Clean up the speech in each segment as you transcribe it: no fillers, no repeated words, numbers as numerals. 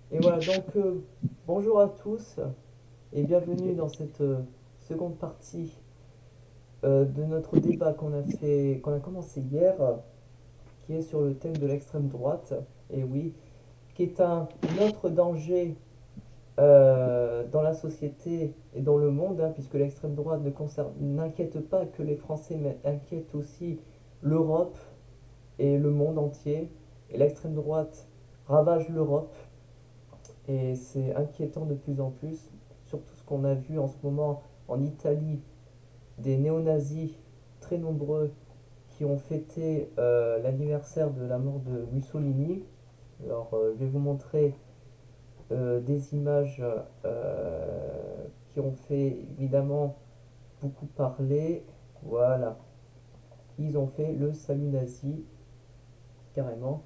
Et voilà, donc bonjour à tous et bienvenue dans cette seconde partie de notre débat qu'on a commencé hier, qui est sur le thème de l'extrême droite. Et oui, qui est un autre danger dans la société et dans le monde, hein, puisque l'extrême droite n'inquiète pas que les Français, mais inquiète aussi l'Europe et le monde entier. Et l'extrême droite ravage l'Europe. Et c'est inquiétant de plus en plus, surtout ce qu'on a vu en ce moment en Italie, des néo-nazis très nombreux qui ont fêté l'anniversaire de la mort de Mussolini. Alors, je vais vous montrer des images qui ont fait évidemment beaucoup parler. Voilà, ils ont fait le salut nazi, carrément.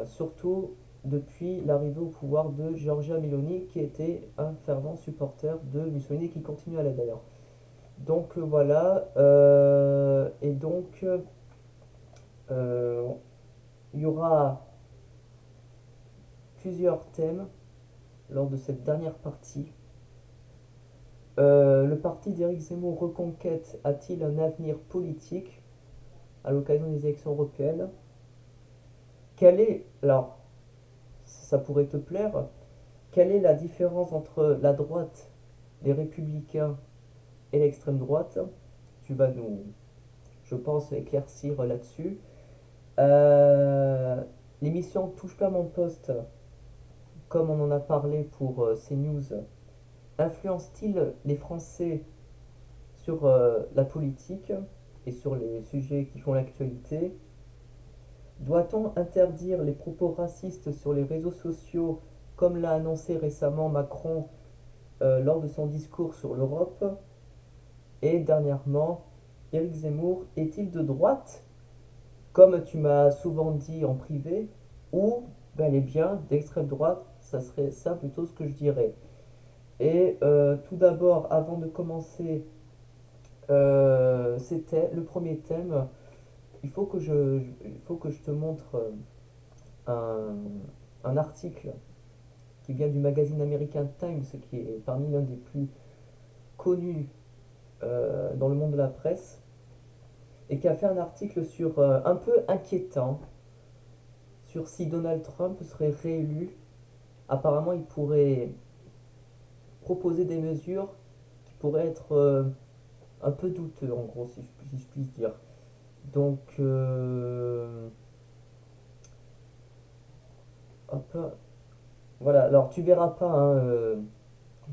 Surtout depuis l'arrivée au pouvoir de Giorgia Meloni, qui était un fervent supporter de Mussolini, qui continue à l'être d'ailleurs. Donc voilà, et donc euh, il y aura plusieurs thèmes lors de cette dernière partie. Le parti d'Éric Zemmour Reconquête a-t-il un avenir politique à l'occasion des élections européennes? Quelle est, alors ça pourrait te plaire, quelle est la différence entre la droite, les républicains et l'extrême droite? Tu vas nous, je pense, éclaircir là-dessus. Euh, L'émission Touche pas mon poste, comme on en a parlé pour CNews, influence-t-il les Français sur la politique et sur les sujets qui font l'actualité? Doit-on interdire les propos racistes sur les réseaux sociaux, comme l'a annoncé récemment Macron lors de son discours sur l'Europe? Et dernièrement, Éric Zemmour est-il de droite, comme tu m'as souvent dit en privé, ou bel et bien d'extrême droite? Ça serait ça plutôt ce que je dirais. Et tout d'abord, avant de commencer, c'était le premier thème. Il faut que je te montre un, un article qui vient du magazine American Times, qui est parmi l'un des plus connus dans le monde de la presse, et qui a fait un article sur un peu inquiétant sur si Donald Trump serait réélu. Apparemment, il pourrait proposer des mesures qui pourraient être un peu douteux, en gros, si je puis dire. Donc, hop, voilà. Alors, tu verras pas, hein,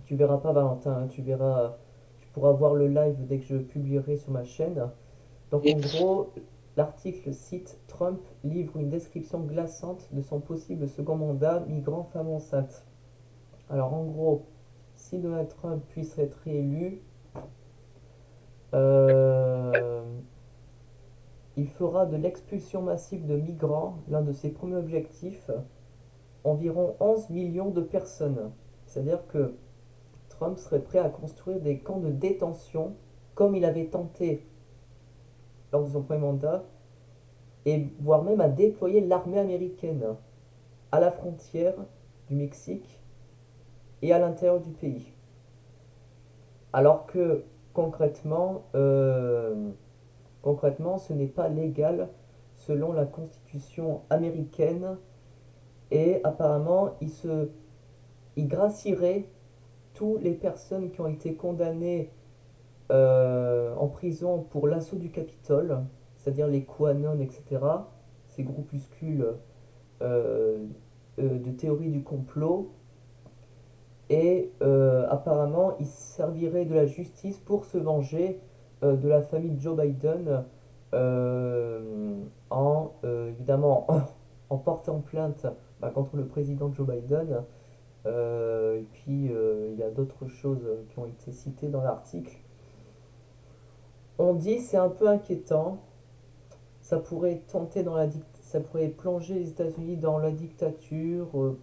tu verras pas Valentin, hein, tu verras, tu pourras voir le live dès que je publierai sur ma chaîne. Donc, en gros, l'article cite Trump livre une description glaçante de son possible second mandat, migrant, femme enceinte. Alors, en gros, si Donald Trump puisse être réélu, euh, il fera de l'expulsion massive de migrants l'un de ses premiers objectifs, environ 11 millions de personnes. C'est-à-dire que Trump serait prêt à construire des camps de détention, comme il avait tenté lors de son premier mandat, et voire même à déployer l'armée américaine à la frontière du Mexique et à l'intérieur du pays. Alors que concrètement, concrètement, ce n'est pas légal selon la constitution américaine et apparemment il gracierait toutes les personnes qui ont été condamnées en prison pour l'assaut du Capitole, c'est-à-dire les QAnon, etc., ces groupuscules euh, de théorie du complot, et apparemment il servirait de la justice pour se venger de la famille Joe Biden évidemment en portant plainte contre le président Joe Biden. Et puis il y a d'autres choses qui ont été citées dans l'article. On dit c'est un peu inquiétant, ça pourrait plonger les États-Unis dans la dictature.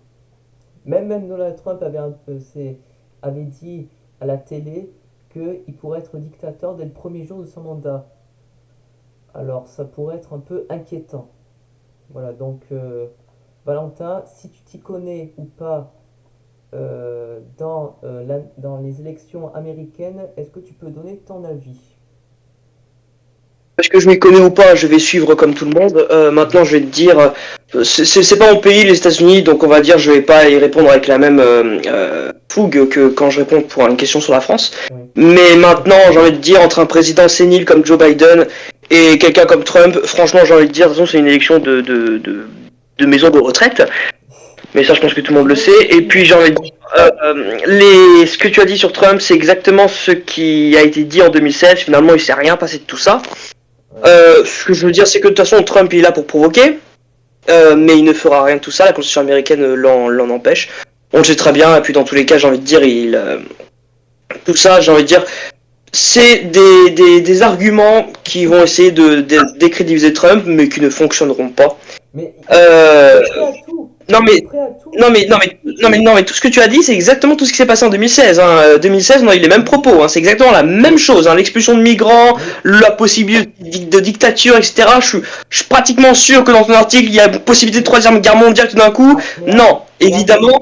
Même Donald Trump avait dit à la télé qu'il pourrait être dictateur dès le premier jour de son mandat. Alors ça pourrait être un peu inquiétant. Voilà, donc Valentin, si tu t'y connais ou pas dans les élections américaines, est-ce que tu peux donner ton avis? Parce que je m'y connais ou pas, je vais suivre comme tout le monde. Maintenant, Oui, je vais te dire, c'est pas mon pays, les États-Unis, donc on va dire, je vais pas y répondre avec la même fougue que quand je réponds pour une question sur la France. oui. Mais maintenant, j'ai envie de dire, entre un président sénile comme Joe Biden et quelqu'un comme Trump, franchement, j'ai envie de dire, de toute façon, c'est une élection de maison de retraite. Mais ça, je pense que tout le monde le Oui, sait. Et puis, j'ai effectivement, envie de oui. dire, ce que tu as dit sur Trump, c'est exactement ce qui a été dit en 2016. Finalement, il s'est rien passé de tout ça. Oui. Ce que je veux dire, c'est que de toute façon, Trump il est là pour provoquer, mais il ne fera rien de tout ça. La Constitution américaine l'en empêche. On le sait très bien. Et puis, dans tous les cas, j'ai envie de dire, tout ça, j'ai envie de dire, c'est des arguments qui vont essayer de décrédibiliser Trump, mais qui ne fonctionneront pas. Mais il Euh, est prêt à tout. non Il est mais prêt à tout. non mais tout ce que tu as dit, c'est exactement tout ce qui s'est passé en 2016. Hein. 2016, on a eu les mêmes Oui, propos. Hein. C'est exactement la même oui, chose. Hein. L'expulsion de migrants, oui. la possibilité de dictature, etc. Je suis pratiquement sûr que dans ton article, il y a une possibilité de Mais, troisième guerre mondiale tout d'un coup. Non, mais après, évidemment.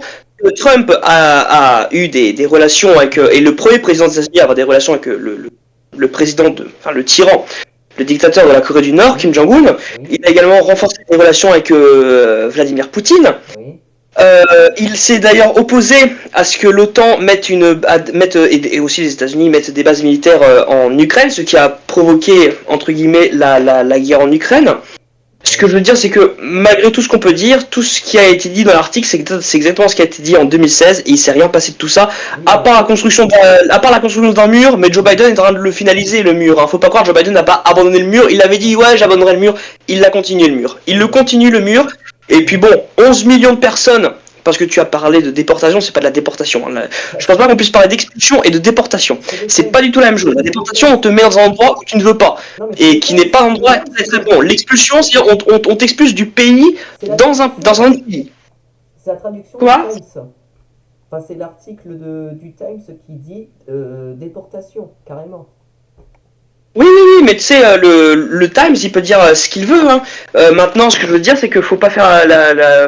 Trump a eu des relations avec et le premier président des États-Unis à avoir des relations avec le président enfin le tyran, le dictateur de la Corée du Nord, Kim oui, Jong-un. oui, Il a également renforcé ses relations avec Vladimir Poutine. oui, Il s'est d'ailleurs opposé à ce que l'OTAN et aussi les États-Unis mettent des bases militaires en Ukraine, ce qui a provoqué entre guillemets la guerre en Ukraine. Ce que oui. je veux dire, c'est que malgré tout ce qu'on peut dire, tout ce qui a été dit dans l'article, c'est exactement ce qui a été dit en 2016, et il s'est rien passé de tout ça, Oui, en fait, à part la construction d'un mur, mais Joe Biden est en train de le finaliser, le mur. Hein. Faut pas croire, Joe Biden n'a pas abandonné le mur, il avait dit ouais, j'abandonnerai le mur, il a continué le mur. Il le oui, continue le mur, et puis oui. bon, 11 millions de personnes, parce que tu as parlé de déportation, c'est pas de la déportation. Hein. Je pense pas qu'on puisse parler d'expulsion et de déportation. C'est le C'est times. pas du tout la même chose. La C'est le déportation, times. on te met dans un endroit où tu ne veux pas Non, mais c'est et le qui n'est times. pas un Le endroit times, très très bon. L'expulsion, c'est on t'expulse du pays c'est la traduction. dans un autre pays. C'est la traduction du Quoi? Times. Enfin, c'est l'article du Times qui dit déportation, carrément. Oui, mais tu sais, le Times, il peut dire ce qu'il veut. Hein. Maintenant, ce que je veux dire, c'est qu'il faut pas faire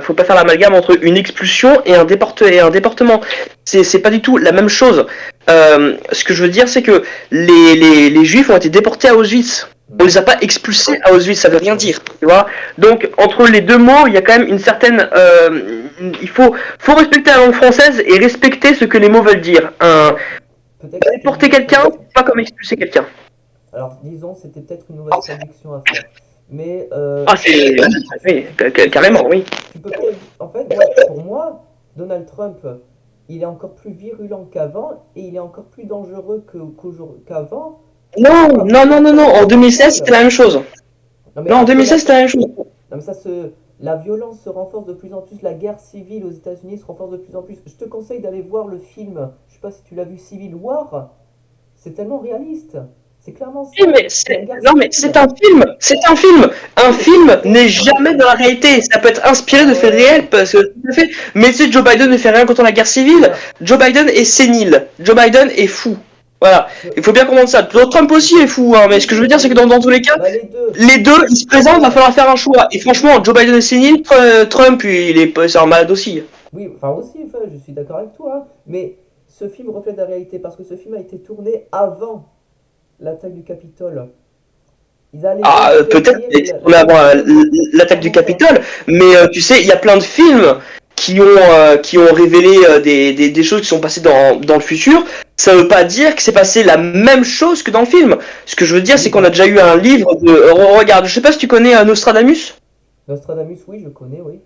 faut pas faire l'amalgame entre une expulsion et et un déportement. C'est pas du tout la même chose. Ce que je veux dire, c'est que les Juifs ont été déportés à Auschwitz. On Oui, les a pas expulsés à Auschwitz, ça veut rien oui. dire, tu vois. Donc entre les deux mots, il y a quand même une certaine, faut respecter la langue française et respecter ce que les mots veulent dire. Alors, peut-être c'était une Déporter mauvaise quelqu'un, traduction. c'est pas comme expulser quelqu'un. Alors, disons, c'était peut-être une mauvaise traduction à faire. Mais Ah, c'est. Oui, tu sais, carrément, oui. tu peux peut-être. En fait, moi, pour moi, Donald Trump, il est encore plus virulent qu'avant et il est encore plus dangereux qu'avant Non, par non, rapport non, à non, sa non. En charge 2016, c'était mentale. la même chose. Non, mais Non, en entre 2016, la. c'était la même chose. Non, mais la violence se renforce de plus en plus, la guerre civile aux États-Unis se renforce de plus en plus. Je te conseille d'aller voir le film, je sais pas si tu l'as vu, Civil War. C'est tellement réaliste. C'est clairement Oui, ça. mais C'est la guerre non, mais civile. c'est un film. C'est un film. Un Oui, mais c'est une film guerre n'est civile. jamais dans la réalité. Ça peut être inspiré de Ah faits réels ouais. parce que tout à fait. Mais tu sais, Joe Biden ne fait rien contre la guerre civile. Ben, Joe Biden est sénile. Joe Biden est fou. Voilà. ce- Il faut bien comprendre ça. Trump aussi est fou. Hein, mais ce oui, que je veux dire, bah c'est que dans tous les cas, bah les deux. les deux, ils se présentent, va Ouais. falloir faire un choix. Et franchement, Joe Biden est sénile, Trump, c'est un malade aussi. Oui, enfin aussi, enfin, je suis d'accord avec toi, hein. Mais ce film reflète la réalité parce que ce film a été tourné avant l'attaque du Capitole. Ils allaient même Ah, peut-être prévenir on a avant l'attaque l'attaque du avant ça. Capitole, mais tu sais, il y a plein de films qui ont révélé des choses qui sont passées dans le futur. Ça veut pas dire que c'est passé la même chose que dans le film. Ce que je veux dire, Oui, c'est qu'on a bah, déjà eu un livre de. Regarde, je sais pas si tu connais Nostradamus. Nostradamus, oui, je connais, oui.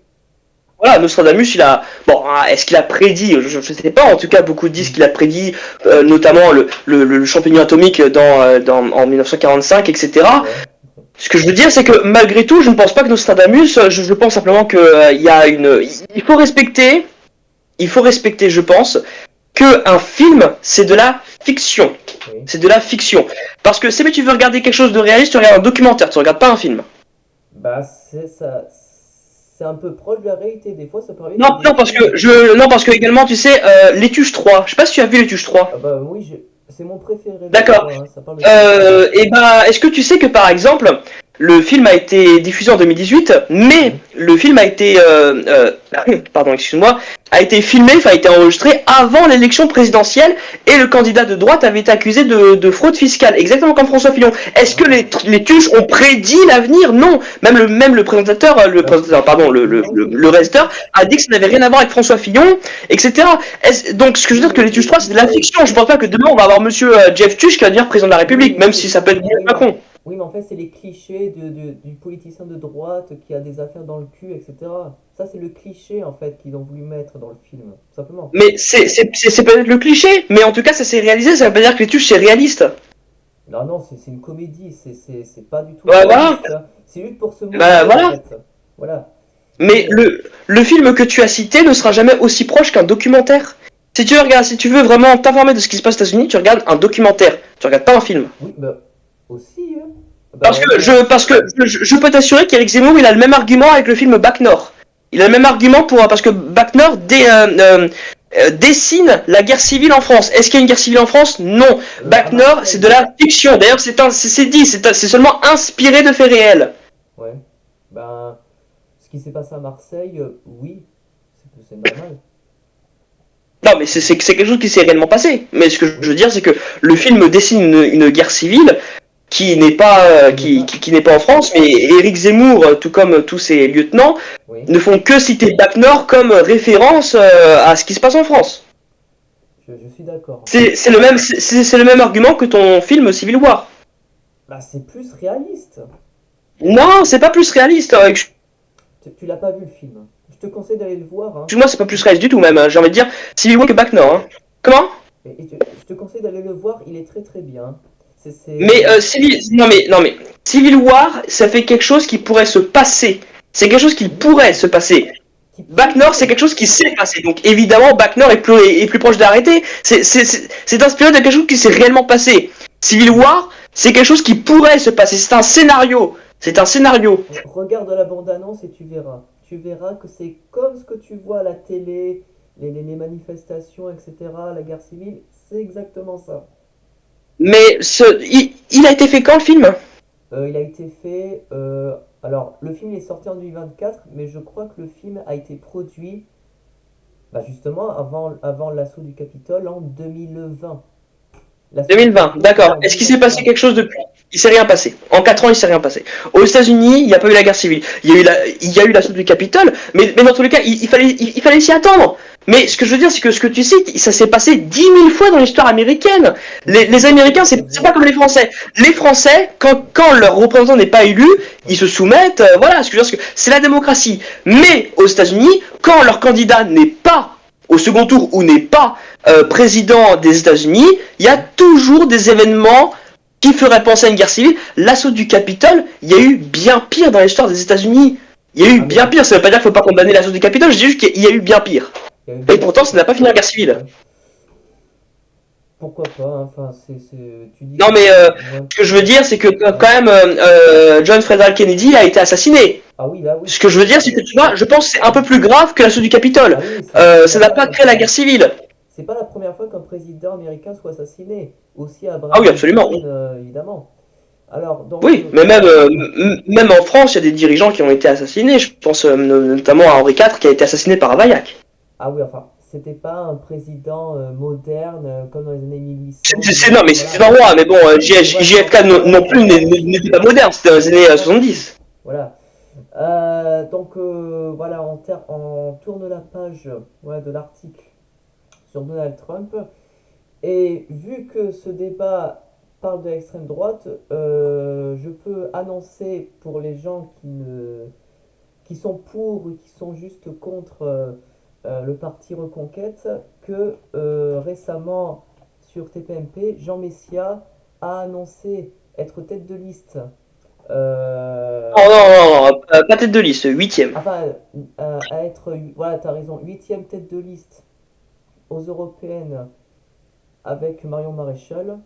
Voilà, Nostradamus, il a. Bon, hein, est-ce qu'il a prédit je sais pas, en tout cas, beaucoup disent qu'il a prédit notamment le champignon atomique en 1945, etc. Ouais. Ce que je veux dire, c'est que malgré tout, je ne pense pas que Nostradamus, je pense simplement que il y a une. Il faut respecter, je pense, que un film, c'est de la fiction. Oui. C'est de la fiction. Parce que si tu veux regarder quelque chose de réaliste, tu regardes un documentaire, tu regardes pas un film. Bah, c'est ça. C'est un peu proche de la réalité. Des fois, ça peut arriver Non, qu'il y ait des non, parce films. que non, parce que également, tu sais, Les Tuches 3. Je sais pas si tu as vu Les Tuches Ah 3. bah oui, c'est mon préféré des D'accord. trois, hein. Ça parle de tuche. Et ben, est-ce que tu sais que par exemple, Le film a été diffusé en 2018, mais Oui. le film a été, pardon, excuse-moi, a été filmé, enfin a été enregistré avant l'élection présidentielle et le candidat de droite avait été accusé de fraude fiscale, exactement comme François Fillon. Est-ce que Ah. les Tuches ont prédit l'avenir? Non. Même le Bah, présentateur, pardon, non, le réalisateur a dit que ça n'avait rien à voir avec François Fillon, etc. Donc ce que je oui, veux dire que mais les c'est des Tuches 3 c'est de la clichés. fiction. Je pense pas que demain on va avoir monsieur Jeff Tuche qui va devenir président de la Oui, République, mais même si ça peut être oui, Macron. oui, mais en fait, c'est les clichés du politicien de droite qui a des affaires dans le cul, etc. Ça, c'est le cliché, en fait, qu'ils ont voulu mettre dans le film, tout simplement. Mais c'est peut-être le cliché, mais en tout cas ça s'est réalisé, ça veut pas dire que les Tuches c'est réaliste. Non, non, c'est une comédie, c'est pas du tout Ouais, voilà. réaliste, hein. C'est juste pour se Bah moquer, en voilà. fait. Voilà. Mais Et, le film que tu as cité ne sera jamais aussi proche qu'un documentaire. Si tu regardes, si tu veux vraiment t'informer de ce qui se passe aux États-Unis, tu regardes un documentaire. Tu regardes pas un film. oui, bah, aussi, hein. Bah, Parce que je peux t'assurer qu'Éric Zemmour, il a le même argument avec le film Bac Nord. Il a le même argument parce que Bac Nord dessine la guerre civile en France. Est-ce qu'il y a une guerre civile en France? Non. à Bac Nord, c'est de Marseille. la fiction. D'ailleurs, c'est dit, c'est seulement inspiré de faits réels. Ouais. Ben, ce qui s'est passé à Marseille, oui, c'est normal. Non, mais c'est quelque chose qui s'est réellement passé. Mais ce que je Oui, veux dire, c'est que le film dessine une guerre civile qui n'est pas, qui n'est pas. qui n'est pas en France, mais Éric Zemmour, tout comme tous ses lieutenants, Oui, ne font que citer Bac Nord comme référence à ce qui se passe en France. je suis d'accord. C'est le même argument que ton film Civil War. Bah, c'est plus réaliste. Non, c'est pas plus réaliste. Tu l'as pas vu le film. Je te conseille d'aller le voir, hein. Excuse-moi, c'est pas plus réaliste du tout même. J'ai envie de dire Civil War que Bac Nord. Hein. Comment? Je te conseille d'aller le voir, il est très très bien. Mais non mais Civil War, ça fait quelque chose qui pourrait se passer. C'est quelque chose qui pourrait Oui, se passer. qui Bac Nord, c'est pourrait. quelque chose qui s'est passé. Donc évidemment, Bac Nord est plus proche d'arrêter. C'est inspiré de quelque chose qui s'est réellement passé. Civil War, c'est quelque chose qui pourrait se passer. C'est un scénario. C'est un scénario. Regarde la bande-annonce et tu verras. Tu verras que c'est comme ce que tu vois à la télé, les manifestations, etc., la guerre civile, c'est exactement ça. Mais il a été fait quand le film? Il a été fait. Alors, le film est sorti en 2024, mais je crois que le film a été produit bah, justement avant l'assaut du Capitole en 2020. L'assaut du 2020, Capitole, c'était d'accord. en Est-ce qu'il s'est passé 2021. quelque chose depuis? Il s'est rien passé. En 4 ans, il s'est rien passé. Aux États-Unis, il n'y a pas eu la guerre civile. Il y a eu l'assaut du Capitole, mais dans tous les cas, il fallait s'y attendre. Mais ce que je veux dire, c'est que ce que tu cites, ça s'est passé 10 000 fois dans l'histoire américaine. Oui, je suis Les Américains, d'accord, c'est c'est pas vrai. comme les Français. Les Français, quand leur représentant n'est pas élu, ils Oui. se soumettent. Voilà, ce que je veux dire, c'est la démocratie. Mais aux États-Unis, quand leur candidat n'est pas au second tour ou n'est pas président des États-Unis, il y a Oui. toujours des événements qui feraient penser à une guerre civile. L'assaut du Capitole, il y a eu bien pire dans l'histoire des États-Unis. Il y a eu Ah, mais bien c'est. pire. Ça veut pas dire qu'il faut pas condamner l'assaut du Capitole. Je dis juste qu'il y a eu bien pire. Il y a eu Et bien pourtant, pire. ça n'a pas fini en guerre civile. Ouais. Pourquoi pas, hein. Enfin, tu dis Non, que mais c'est. Ouais. ce que je veux dire, c'est que Ouais. quand même, John Frederick Kennedy a été assassiné. Ah oui, là, oui. Ce que je veux dire, c'est que tu vois, je pense que c'est un peu plus grave que l'assaut du Capitole. Ah oui, c'est la Ça première n'a fois pas qu'un créé la guerre président. civile. C'est pas la première fois qu'un président américain soit assassiné. Aussi Ah Abraham oui, absolument. Lincoln, évidemment. Alors, donc, Oui, mais même en France, il y a des dirigeants qui ont été assassinés. Je pense notamment à Henri IV qui a été assassiné par Availlac. ah oui, enfin, c'était pas un président moderne comme dans les années 1800, Non, 1900, mais c'était voilà. un roi, mais bon, Tu vois, JFK non plus n'était pas moderne, c'était dans les années exactement. 70. Voilà. Donc, voilà, on tourne la page voilà, de l'article sur Donald Trump. Et vu que ce débat parle de l'extrême droite, je peux annoncer pour les gens qui sont pour ou qui sont juste contre le parti Reconquête que récemment sur TPMP, Jean Messia a annoncé être tête de liste. Non, euh, non, non, pas tête de liste, huitième. enfin, à être, voilà, t'as raison, huitième tête de liste aux européennes avec Marion Maréchal.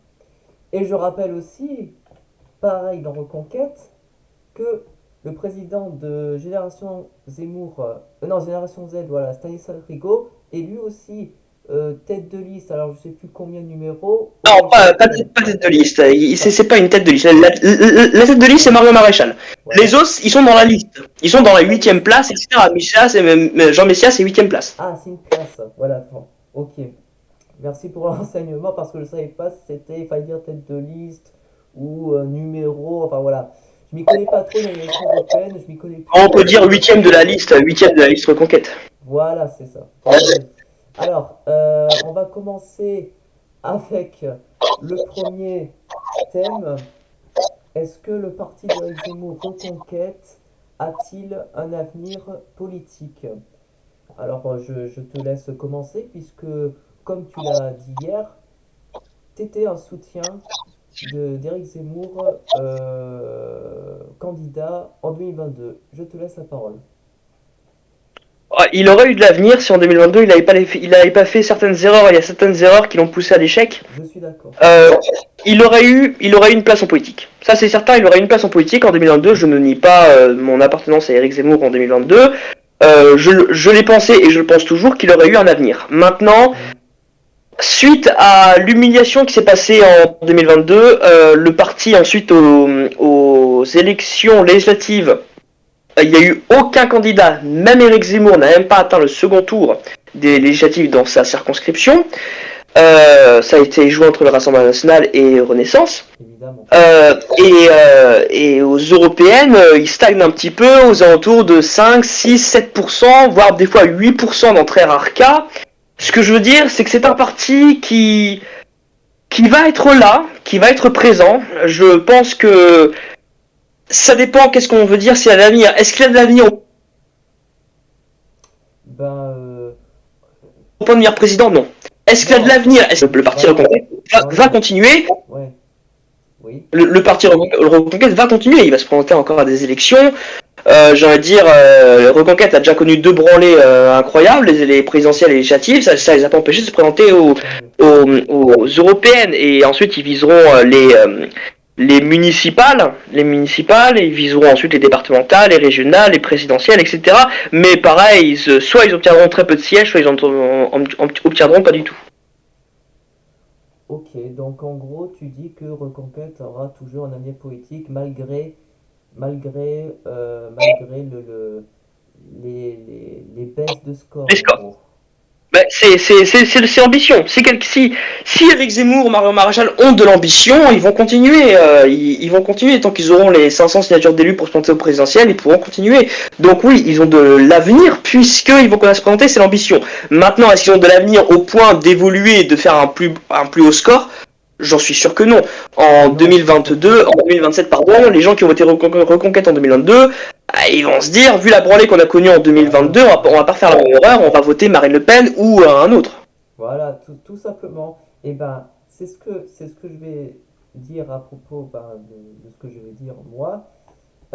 Et je rappelle aussi, pareil dans Reconquête, que le président de Génération Zemmour, non, Génération Z, voilà, Stanislas Rigaud, est lui aussi tête de liste, alors je sais plus combien de numéros, Non, aurait été. pas tête de liste. Pas- C'est pas une tête de liste. La tête de liste, c'est voilà, Mario Maréchal. Les voilà. autres, ils sont dans la liste. Ils sont Ah, dans la dans la huitième liste. place, etc. Jean Messias, c'est huitième place. Ah, c'est une classe. Voilà, bon, ok. Merci pour l'enseignement parce que je ne savais pas si c'était, il fallait dire tête de liste ou numéro, enfin voilà. Je m'y connais pas trop dans les élections européennes, je m'y connais plus On dans peut dire celle. huitième de la liste Reconquête. Voilà, c'est ça. Tête de liste. Alors, on va commencer avec le premier thème. Est-ce que le parti d'Éric Zemmour Reconquête a-t-il un avenir politique? Alors, je te laisse commencer puisque, comme tu l'as dit hier, tu étais un soutien d'Éric Zemmour, candidat en 2022. Je te laisse la parole. Il aurait eu de l'avenir si en 2022 il avait pas fait certaines erreurs. Il y a certaines erreurs qui l'ont poussé à l'échec. Je suis d'accord. Euh, il aurait eu une place en politique. Ça c'est certain, il aurait eu une place en politique en 2022. Je ne nie pas mon appartenance à Éric Zemmour en 2022. Je l'ai pensé et je le pense toujours qu'il aurait eu un avenir. Maintenant, Mm. suite à l'humiliation qui s'est passée en 2022, le parti ensuite aux élections législatives, il n'y a eu aucun candidat, même Éric Zemmour n'a même pas atteint le second tour des législatives dans sa circonscription. Ça a été joué entre le Rassemblement national et Renaissance. Évidemment. Et aux européennes, ils stagnent un petit peu aux alentours de 5, 6, 7%, voire des fois 8% dans très rares cas. Ce que je veux dire, c'est que c'est un parti qui va être là, qui va être présent. Je pense que ça dépend, qu'est-ce qu'on veut dire, s'il y a de l'avenir. Est-ce qu'il y a de l'avenir au Ben, point de devenir président? Non. Est-ce qu'il y a de non, l'avenir? Est-ce que le parti voilà. Reconquête Dans va les. continuer? Ouais, oui. Le parti Reconquête va continuer, il va se présenter encore à des élections. J'ai envie de dire, Reconquête a déjà connu deux branlées incroyables, les présidentielles et les législatives, ça les a pas empêchés de se présenter Tant mieux. aux européennes, et ensuite ils viseront les municipales, et ils viseront ensuite les départementales, les régionales, les présidentielles, etc. Mais pareil, soit ils obtiendront très peu de sièges, soit ils obtiendront pas du tout. Ok, donc en gros, tu dis que Reconquête aura toujours un avenir politique malgré les baisses de score, en gros. Ben, c'est l'ambition. Si Eric Zemmour ou Mario Maréchal ont de l'ambition, ils vont continuer. Ils vont continuer tant qu'ils auront les 500 signatures d'élus pour se présenter au présidentiel, ils pourront continuer. Donc oui, ils ont de l'avenir puisqu'ils vont commencer à se présenter, c'est l'ambition. Maintenant, est-ce qu'ils ont de l'avenir au point d'évoluer et de faire un plus haut score? J'en suis sûr que non. En Non, c'est certain. 2022, en 2027, pardon, les gens qui ont été reconquête en 2022, ils vont se dire, vu la branlée qu'on a connue en Voilà, 2022, on va pas faire la même erreur, on va voter Marine Le Pen ou un autre. voilà, tout simplement. Et ben, c'est ce que je vais dire à propos ben, de ce que je vais dire moi.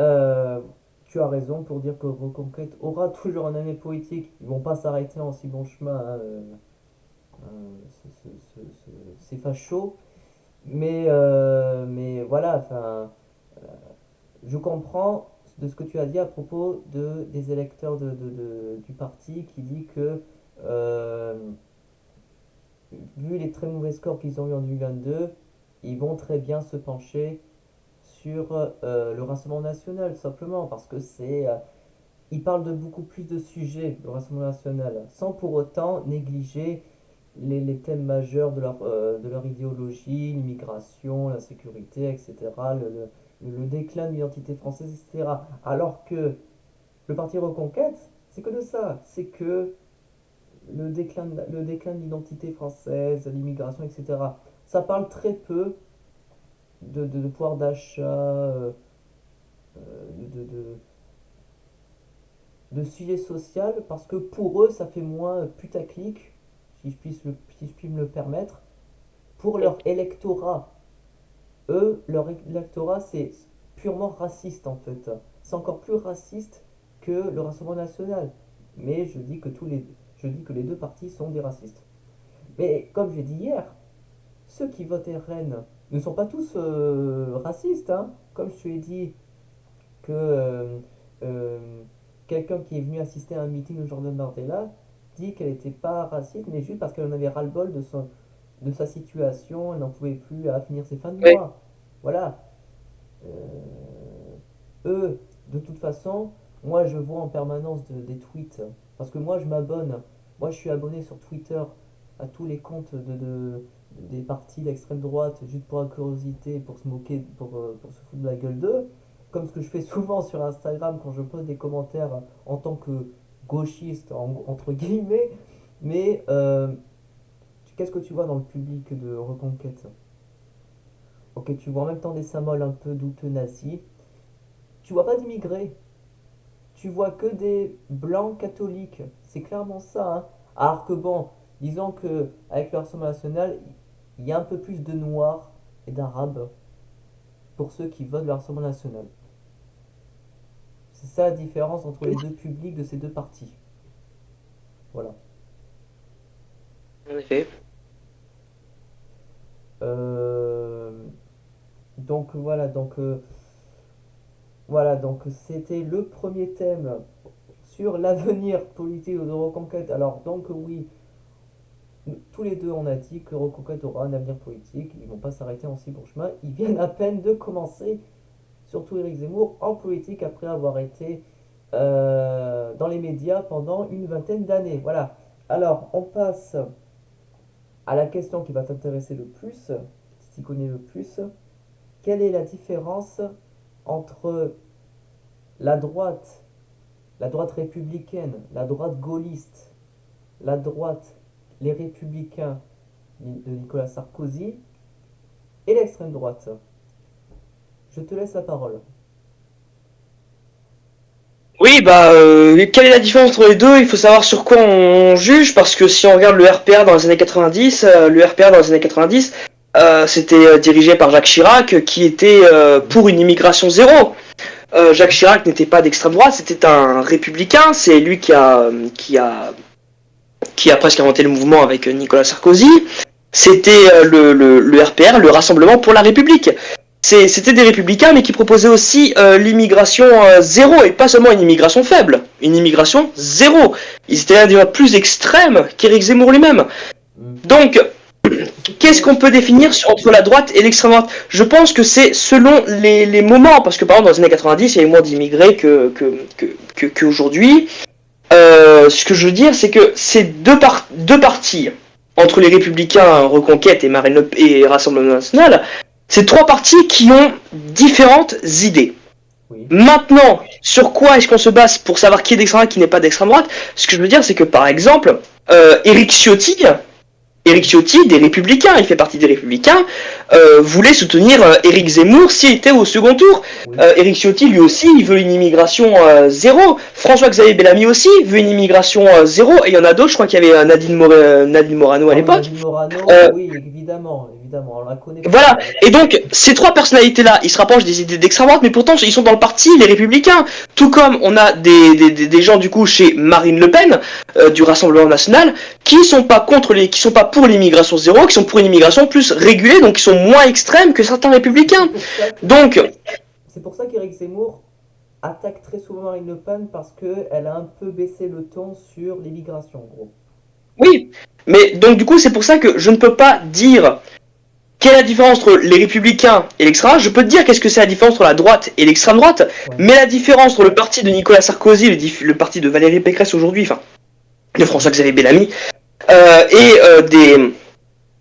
Euh, Tu as raison pour dire que Reconquête aura toujours un avenir politique. Ils vont pas s'arrêter en si bon chemin, hein, ces fachos. Mais voilà, enfin, je comprends de ce que tu as dit à propos des électeurs du parti qui dit que, euh, vu les très mauvais scores qu'ils ont eu en 2022, ils vont très bien se pencher sur le Rassemblement national, tout simplement, parce que ils parlent de beaucoup plus de sujets, le Rassemblement national, sans pour autant négliger les thèmes majeurs de leur idéologie, l'immigration, la sécurité, etc., le déclin de l'identité française, etc. Alors que le Parti Reconquête, c'est que de ça, c'est que le déclin de l'identité française, l'immigration, etc. Ça parle très peu de pouvoir d'achat, de sujet social, parce que pour eux, ça fait moins putaclic, si je puis me le permettre, pour leur électorat. Eux, leur électorat, c'est purement raciste en fait. C'est encore plus raciste que le Rassemblement national. Mais je dis que les deux partis sont des racistes. Mais comme j'ai dit hier, ceux qui votent RN ne sont pas tous racistes. Hein. Comme je te l'ai dit que euh, quelqu'un qui est venu assister à un meeting de Jordan Bardella, dit qu'elle n'était pas raciste, mais juste parce qu'elle en avait ras-le-bol de sa situation, elle n'en pouvait plus à finir ses fins de Oui. mois. Voilà. Euh, eux, de toute façon, moi je vois en permanence des tweets, parce que moi je m'abonne, moi je suis abonné sur Twitter à tous les comptes des partis d'extrême droite, juste pour la curiosité, pour se moquer, pour se foutre de la gueule d'eux, comme ce que je fais souvent sur Instagram quand je pose des commentaires en tant que gauchiste, entre guillemets, mais qu'est-ce que tu vois dans le public de Reconquête? Ok, tu vois en même temps des symboles un peu douteux nazis, tu vois pas d'immigrés, tu vois que des blancs catholiques. C'est clairement ça, hein. Alors que bon, disons que avec le Rassemblement national, il y a un peu plus de noirs et d'arabes pour ceux qui votent le Rassemblement national. C'est ça la différence entre les deux publics de ces deux partis. Voilà. En effet. Euh, donc voilà, voilà, donc c'était le premier thème sur l'avenir politique de Reconquête. Alors donc oui, tous les deux, on a dit que Reconquête aura un avenir politique. Ils vont pas s'arrêter en si bon chemin. Ils viennent à peine de commencer, surtout Éric Zemmour, en politique après avoir été dans les médias pendant une vingtaine d'années. Voilà. Alors, on passe à la question qui va t'intéresser le plus, qui t'y connais le plus. Quelle est la différence entre la droite, la droite républicaine, la droite gaulliste, la droite, les républicains de Nicolas Sarkozy et l'extrême droite? Je te laisse la parole. Oui, bah, quelle est la différence entre les deux? Il faut savoir sur quoi on juge, parce que si on regarde le RPR dans les années 90, le RPR dans les années 90, c'était dirigé par Jacques Chirac, qui était pour une immigration zéro. Jacques Chirac n'était pas d'extrême droite, c'était un républicain. C'est lui qui a presque inventé le mouvement avec Nicolas Sarkozy. C'était le RPR, le Rassemblement pour la République. C'était des républicains, mais qui proposaient aussi l'immigration zéro, et pas seulement une immigration faible, une immigration zéro. Ils étaient des plus extrêmes qu'Éric Zemmour lui-même. Donc, qu'est-ce qu'on peut définir entre la droite et l'extrême droite? Je pense que c'est selon les moments, parce que par exemple dans les années 90, il y avait moins d'immigrés qu'aujourd'hui. Ce que je veux dire, c'est que ces deux partis, entre les Républicains, Reconquête et Marine Le Pen et Rassemblement National, c'est trois partis qui ont différentes idées. Oui. Maintenant, sur quoi est-ce qu'on se base pour savoir qui est d'extrême droite et qui n'est pas d'extrême droite? Ce que je veux dire, c'est que par exemple, Éric Ciotti, des Républicains, il fait partie des Républicains, voulait soutenir Éric Zemmour s'il était au second tour. Oui. Éric Ciotti, lui aussi, il veut une immigration zéro. François-Xavier Bellamy aussi veut une immigration zéro. Et il y en a d'autres, je crois qu'il y avait Nadine Morano à l'époque. Nadine Morano, oui, évidemment, évidemment, on la connaît. Voilà, et donc ces trois personnalités-là, ils se rapprochent des idées d'extrême droite, mais pourtant ils sont dans le parti, les Républicains. Tout comme on a des gens du coup chez Marine Le Pen, du Rassemblement National, qui sont pas pour l'immigration zéro, qui sont pour une immigration plus régulée, donc qui sont moins extrêmes que certains Républicains. C'est pour ça qu'Éric Zemmour attaque très souvent Marine Le Pen parce qu'elle a un peu baissé le ton sur l'immigration, en gros. Oui, mais donc du coup c'est pour ça que je ne peux pas dire quelle est la différence entre les Républicains et l'extrême droite. Je peux te dire qu'est-ce que c'est la différence entre la droite et l'extrême droite, ouais. Mais la différence entre le parti de Nicolas Sarkozy, le parti de Valérie Pécresse aujourd'hui, enfin de François-Xavier Bellamy,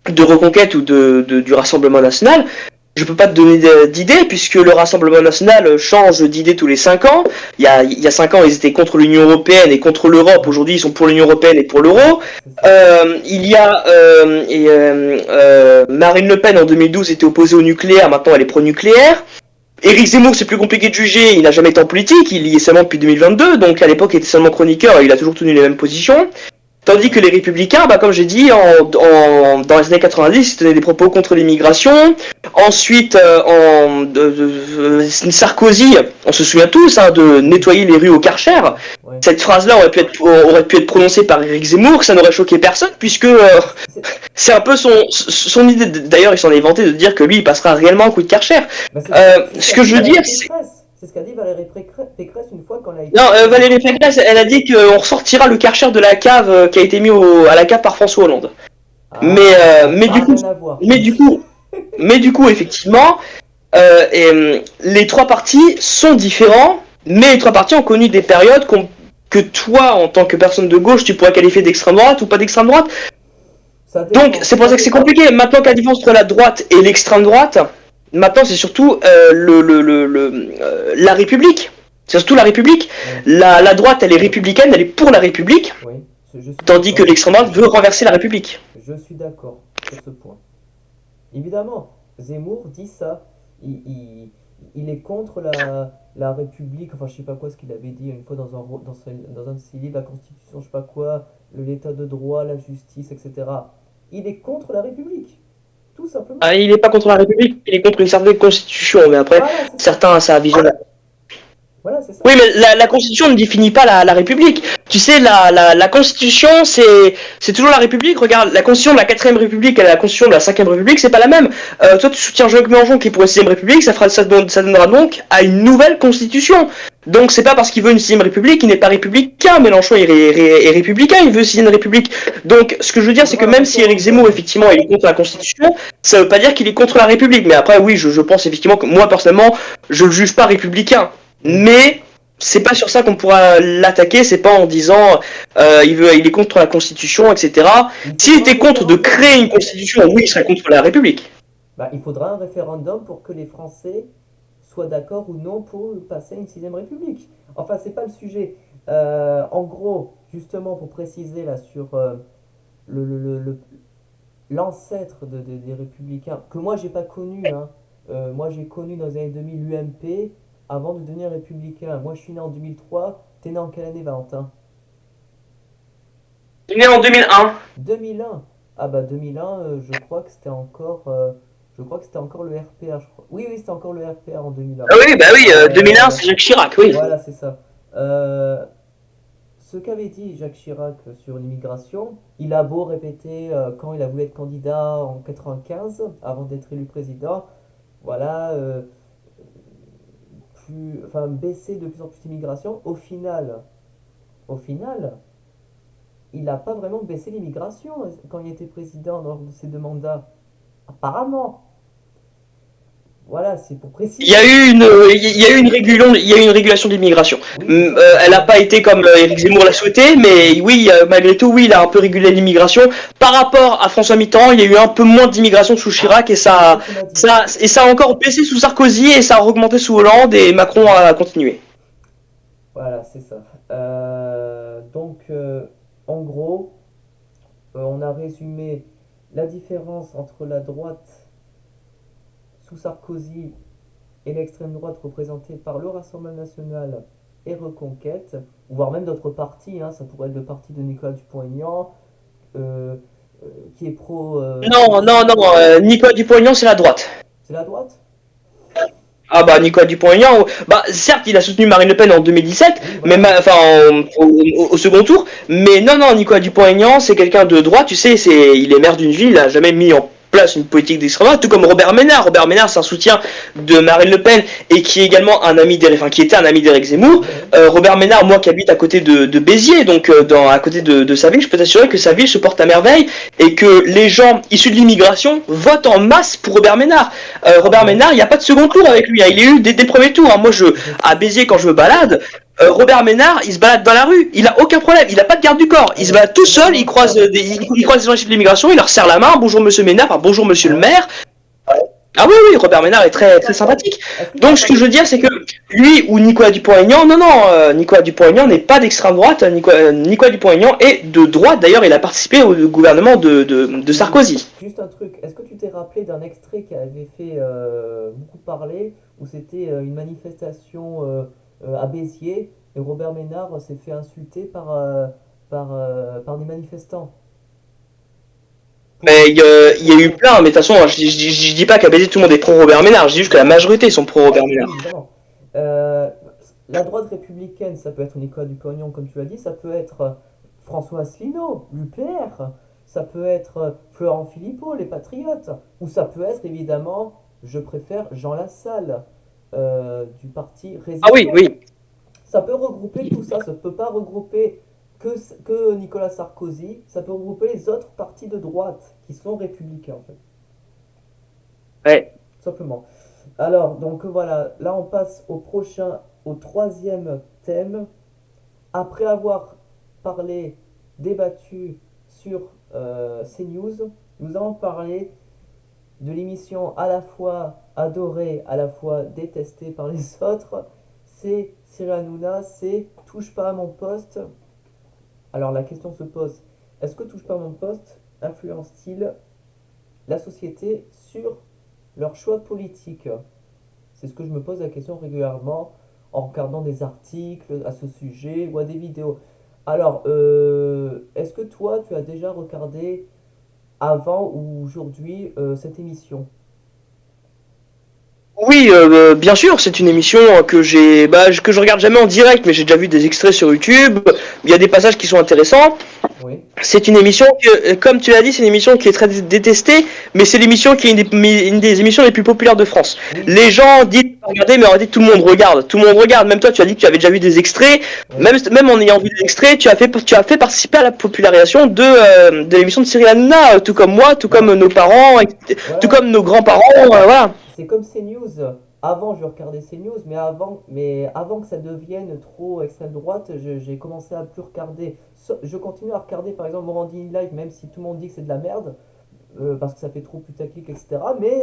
de Reconquête ou du Rassemblement National, je peux pas te donner d'idée, puisque le Rassemblement National change d'idée tous les 5 ans. Il y a 5 ans, ils étaient contre l'Union Européenne et contre l'Europe. Aujourd'hui, ils sont pour l'Union Européenne et pour l'euro. Il y a Marine Le Pen en 2012 était opposée au nucléaire, maintenant elle est pro-nucléaire. Éric Zemmour, c'est plus compliqué de juger, il n'a jamais été en politique, il y est seulement depuis 2022, donc à l'époque il était seulement chroniqueur et il a toujours tenu les mêmes positions. Tandis que les Républicains, comme j'ai dit, dans les années 90, ils tenaient des propos contre l'immigration. Ensuite, Sarkozy, on se souvient tous, de nettoyer les rues au Karcher. Ouais. Cette phrase-là aurait pu être prononcée par Éric Zemmour, ça n'aurait choqué personne, puisque c'est un peu son idée. D'ailleurs, il s'en est vanté de dire que lui, il passera réellement un coup de Karcher. Ce que je veux dire, c'est... C'est ce qu'a dit Valérie Pécresse une fois quand elle a Non, été. Valérie Pécresse, elle a dit qu'on ressortira le Karcher de la cave qui a été mis à la cave par François Hollande. Mais, Ah, euh, mais ça du n'a coup, rien à voir. mais du coup, mais du coup, effectivement, les trois partis sont différents, mais les trois partis ont connu des périodes que toi, en tant que personne de gauche, tu pourrais qualifier d'extrême droite ou pas d'extrême droite. Ça Donc, dépend, c'est pour ça ça que c'est dépend. compliqué. Maintenant que la différence entre la droite et l'extrême droite, maintenant, c'est surtout la République. C'est surtout la République. Oui, La droite, elle est républicaine, elle est pour la République, oui, je suis tandis que d'accord. l'extrême droite veut renverser la République. Je suis d'accord sur ce point. Évidemment, Zemmour dit ça. Il est contre la République, enfin je sais pas quoi ce qu'il avait dit une fois dans un de ses livres, la Constitution, je sais pas quoi, l'état de droit, la justice, etc. Il est contre la République, tout Ah, simplement. il n'est pas contre la République, il est contre une certaine constitution, mais après, Voilà, c'est ça. certains, ça a vision. Voilà, c'est Oui, ça. mais la Constitution ne définit pas la République. Tu sais, la Constitution, c'est toujours la République. Regarde, la Constitution de la 4ème République et la Constitution de la 5ème République, c'est pas la même. Toi, tu soutiens Jean-Luc Mélenchon qui est pour la 6ème République, ça donnera donc à une nouvelle Constitution. Donc, c'est pas parce qu'il veut une 6ème République qu'il n'est pas républicain. Mélenchon est républicain, il veut 6ème République. Donc, ce que je veux dire, Il c'est que faudra un même si Éric Zemmour, référendum. effectivement, il est contre la Constitution, ça veut pas dire qu'il est contre la République. Mais après, oui, je pense effectivement que moi, personnellement, je le juge pas républicain. Oui. Mais c'est pas sur ça qu'on pourra l'attaquer, c'est pas en disant il est contre la Constitution, etc. Il S'il faudra un était contre de référendum. créer une Constitution, oui, il serait contre la République. Bah, il faudra un référendum pour que les Français soient d'accord ou non pour passer à une sixième République. Enfin, c'est pas le sujet. En gros, justement, pour préciser là sur le, le- le- le- l'ancêtre des Républicains, que moi j'ai pas connu, hein. Moi j'ai connu dans les années 2000 l'UMP avant de devenir républicain. Moi je suis né en 2003. T'es né en quelle année, Valentin? Il est né en 2001. 2001. Ah bah 2001, je crois que c'était encore le RPR, je crois. Oui, oui, c'était encore le RPR en 2001. Ah oui, bah oui, 2001, Euh, c'est Jacques Chirac, oui. voilà, c'est ça. Ce qu'avait dit Jacques Chirac sur l'immigration, il a beau répéter quand il a voulu être candidat en 95, avant d'être élu président, voilà, baisser de plus en plus l'immigration. Au final, il n'a pas vraiment baissé l'immigration quand il était président lors de ses deux mandats. Apparemment. Voilà, c'est pour Il y a préciser. eu il y a eu une régulation de l'immigration. Oui, c'est ça, c'est Elle n'a bien. pas été comme Éric Zemmour l'a souhaité, mais oui, malgré tout, oui, il a un peu régulé l'immigration. Par rapport à François Mitterrand, il y a eu un peu moins d'immigration sous Ah, Chirac et c'est ce que tu m'as dit. ça a encore baissé sous Sarkozy et ça a augmenté sous Hollande et Macron a continué. Voilà, c'est ça. Donc, en gros, on a résumé la différence entre la droite sous Sarkozy et l'extrême droite représentée par le Rassemblement national et Reconquête, voire même d'autres partis, hein, ça pourrait être le parti de Nicolas Dupont-Aignan, euh, qui est Non, non, non, pro-Brexit. Nicolas Dupont-Aignan, c'est la droite. C'est la droite? Ah bah Nicolas Dupont-Aignan, bah certes il a soutenu Marine Le Pen en 2017, Oui, mais voilà. enfin au second tour, mais non non Nicolas Dupont-Aignan c'est quelqu'un de droite, tu sais, il est maire d'une ville, il a jamais mis en place une politique d'extrême droite, tout comme Robert Ménard. Robert Ménard c'est un soutien de Marine Le Pen et qui est également un ami qui était un ami d'Éric Zemmour. Oui, oui. Robert Ménard, moi qui habite à côté de Béziers, donc à côté de sa ville, je peux t'assurer que sa ville se porte à merveille et que les gens issus de l'immigration votent en masse pour Robert Ménard. Ah Robert bon? Ménard, il n'y a pas de second tour avec lui. Hein. Il est eu dès le premier tour. Hein. Moi, Je à sais. Béziers, quand je me balade, Robert Ménard, il se balade dans la rue. Il a aucun problème. Il n'a pas de garde du corps. Ah Il se bah, balade tout c'est seul. vraiment le cas. Il croise des gens issus de l'immigration. Il leur serre la main. Bonjour, monsieur Ménard. Enfin, bonjour, monsieur Ah le ouais? maire. Ah oui, oui, Robert Ménard est très, très sympathique. Est-ce qu'il t'a Donc, ce pas... que je veux dire, c'est que lui ou Nicolas Dupont-Aignan, non, non, Nicolas Dupont-Aignan n'est pas d'extrême droite. Nicolas Dupont-Aignan est de droite. D'ailleurs, il a participé au gouvernement de Oui, Sarkozy. juste un truc. Est-ce que tu t'es rappelé d'un extrait qui avait fait beaucoup parler, où c'était une manifestation à Béziers, et Robert Ménard s'est fait insulter par des manifestants? Pour, Mais il y a eu pour... plein, mais de toute façon, je dis pas qu'à Béziers tout le monde est pro-Robert Ménard, je dis juste que la majorité sont pro-Robert Oui, Ménard. évidemment. Euh, la droite républicaine, ça peut être Nicolas Dupont-Aignan, comme tu l'as dit, ça peut être François Asselineau, l'UPR, ça peut être Florent Philippot, les Patriotes, ou ça peut être évidemment, je préfère Jean Lassalle. du parti Ah oui, résistant. oui. Ça peut regrouper tout ça, ça ne peut pas regrouper que Nicolas Sarkozy, ça peut regrouper les autres partis de droite qui sont républicains en fait, Ouais. tout simplement. Alors, donc voilà, là on passe au troisième thème. Après avoir parlé, débattu sur CNews, nous allons parler de l'émission à la fois adorée, à la fois détestée par les autres. C'est Cyril Hanouna, c'est Touche pas à mon poste. Alors la question se pose, est-ce que Touche pas à mon poste influence-t-il la société sur leurs choix politiques? C'est ce que je me pose la question régulièrement en regardant des articles à ce sujet ou à des vidéos. Alors, est-ce que toi, tu as déjà regardé avant ou aujourd'hui cette émission? Oui, bien sûr, c'est une émission que je regarde jamais en direct, mais j'ai déjà vu des extraits sur YouTube. Il y a des passages qui sont intéressants. Oui, C'est une émission que, comme tu l'as dit, c'est une émission qui est très détestée, mais c'est l'émission qui est une des émissions les plus populaires de France. oui, Les gens disent regarder, mais en réalité tout le monde regarde. Tout le monde regarde. Même toi, tu as dit que tu avais déjà vu des extraits. oui. Même en ayant vu des extraits, tu as fait participer à la popularisation de l'émission de Cyril Hanouna, tout comme moi, tout comme Bah, nos parents, tout voilà, comme nos grands-parents. Voilà. c'est comme CNews. Avant, je regardais CNews, mais avant que ça devienne trop extrême droite, j'ai commencé à plus regarder. Je continue à regarder, par exemple, Morandini Live, même si tout le monde dit que c'est de la merde, parce que ça fait trop putaclic, etc. Mais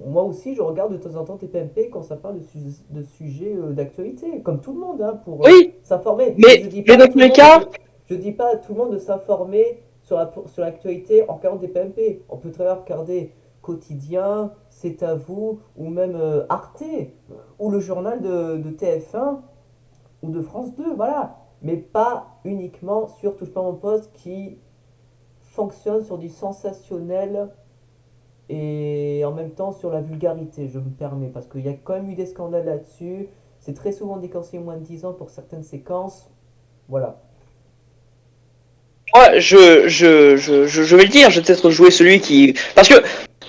moi aussi, je regarde de temps en temps TPMP quand ça parle de sujets d'actualité, comme tout le monde, hein, pour Oui, s'informer. Mais je mais, dis mais pas à dans tout tous le les monde cas, je dis pas à tout le monde de s'informer sur l'actualité en regardant des PMP. On peut très bien regarder Quotidien, C'est à vous, ou même Arte, ou le journal de TF1 ou de France 2, voilà. Mais pas uniquement sur Touche pas mon poste qui fonctionne sur du sensationnel et en même temps sur la vulgarité, je me permets, parce qu'il y a quand même eu des scandales là-dessus. C'est très souvent des conseillers moins de 10 ans pour certaines séquences. Voilà. moi, je vais le dire, je vais peut-être jouer celui qui... Parce que,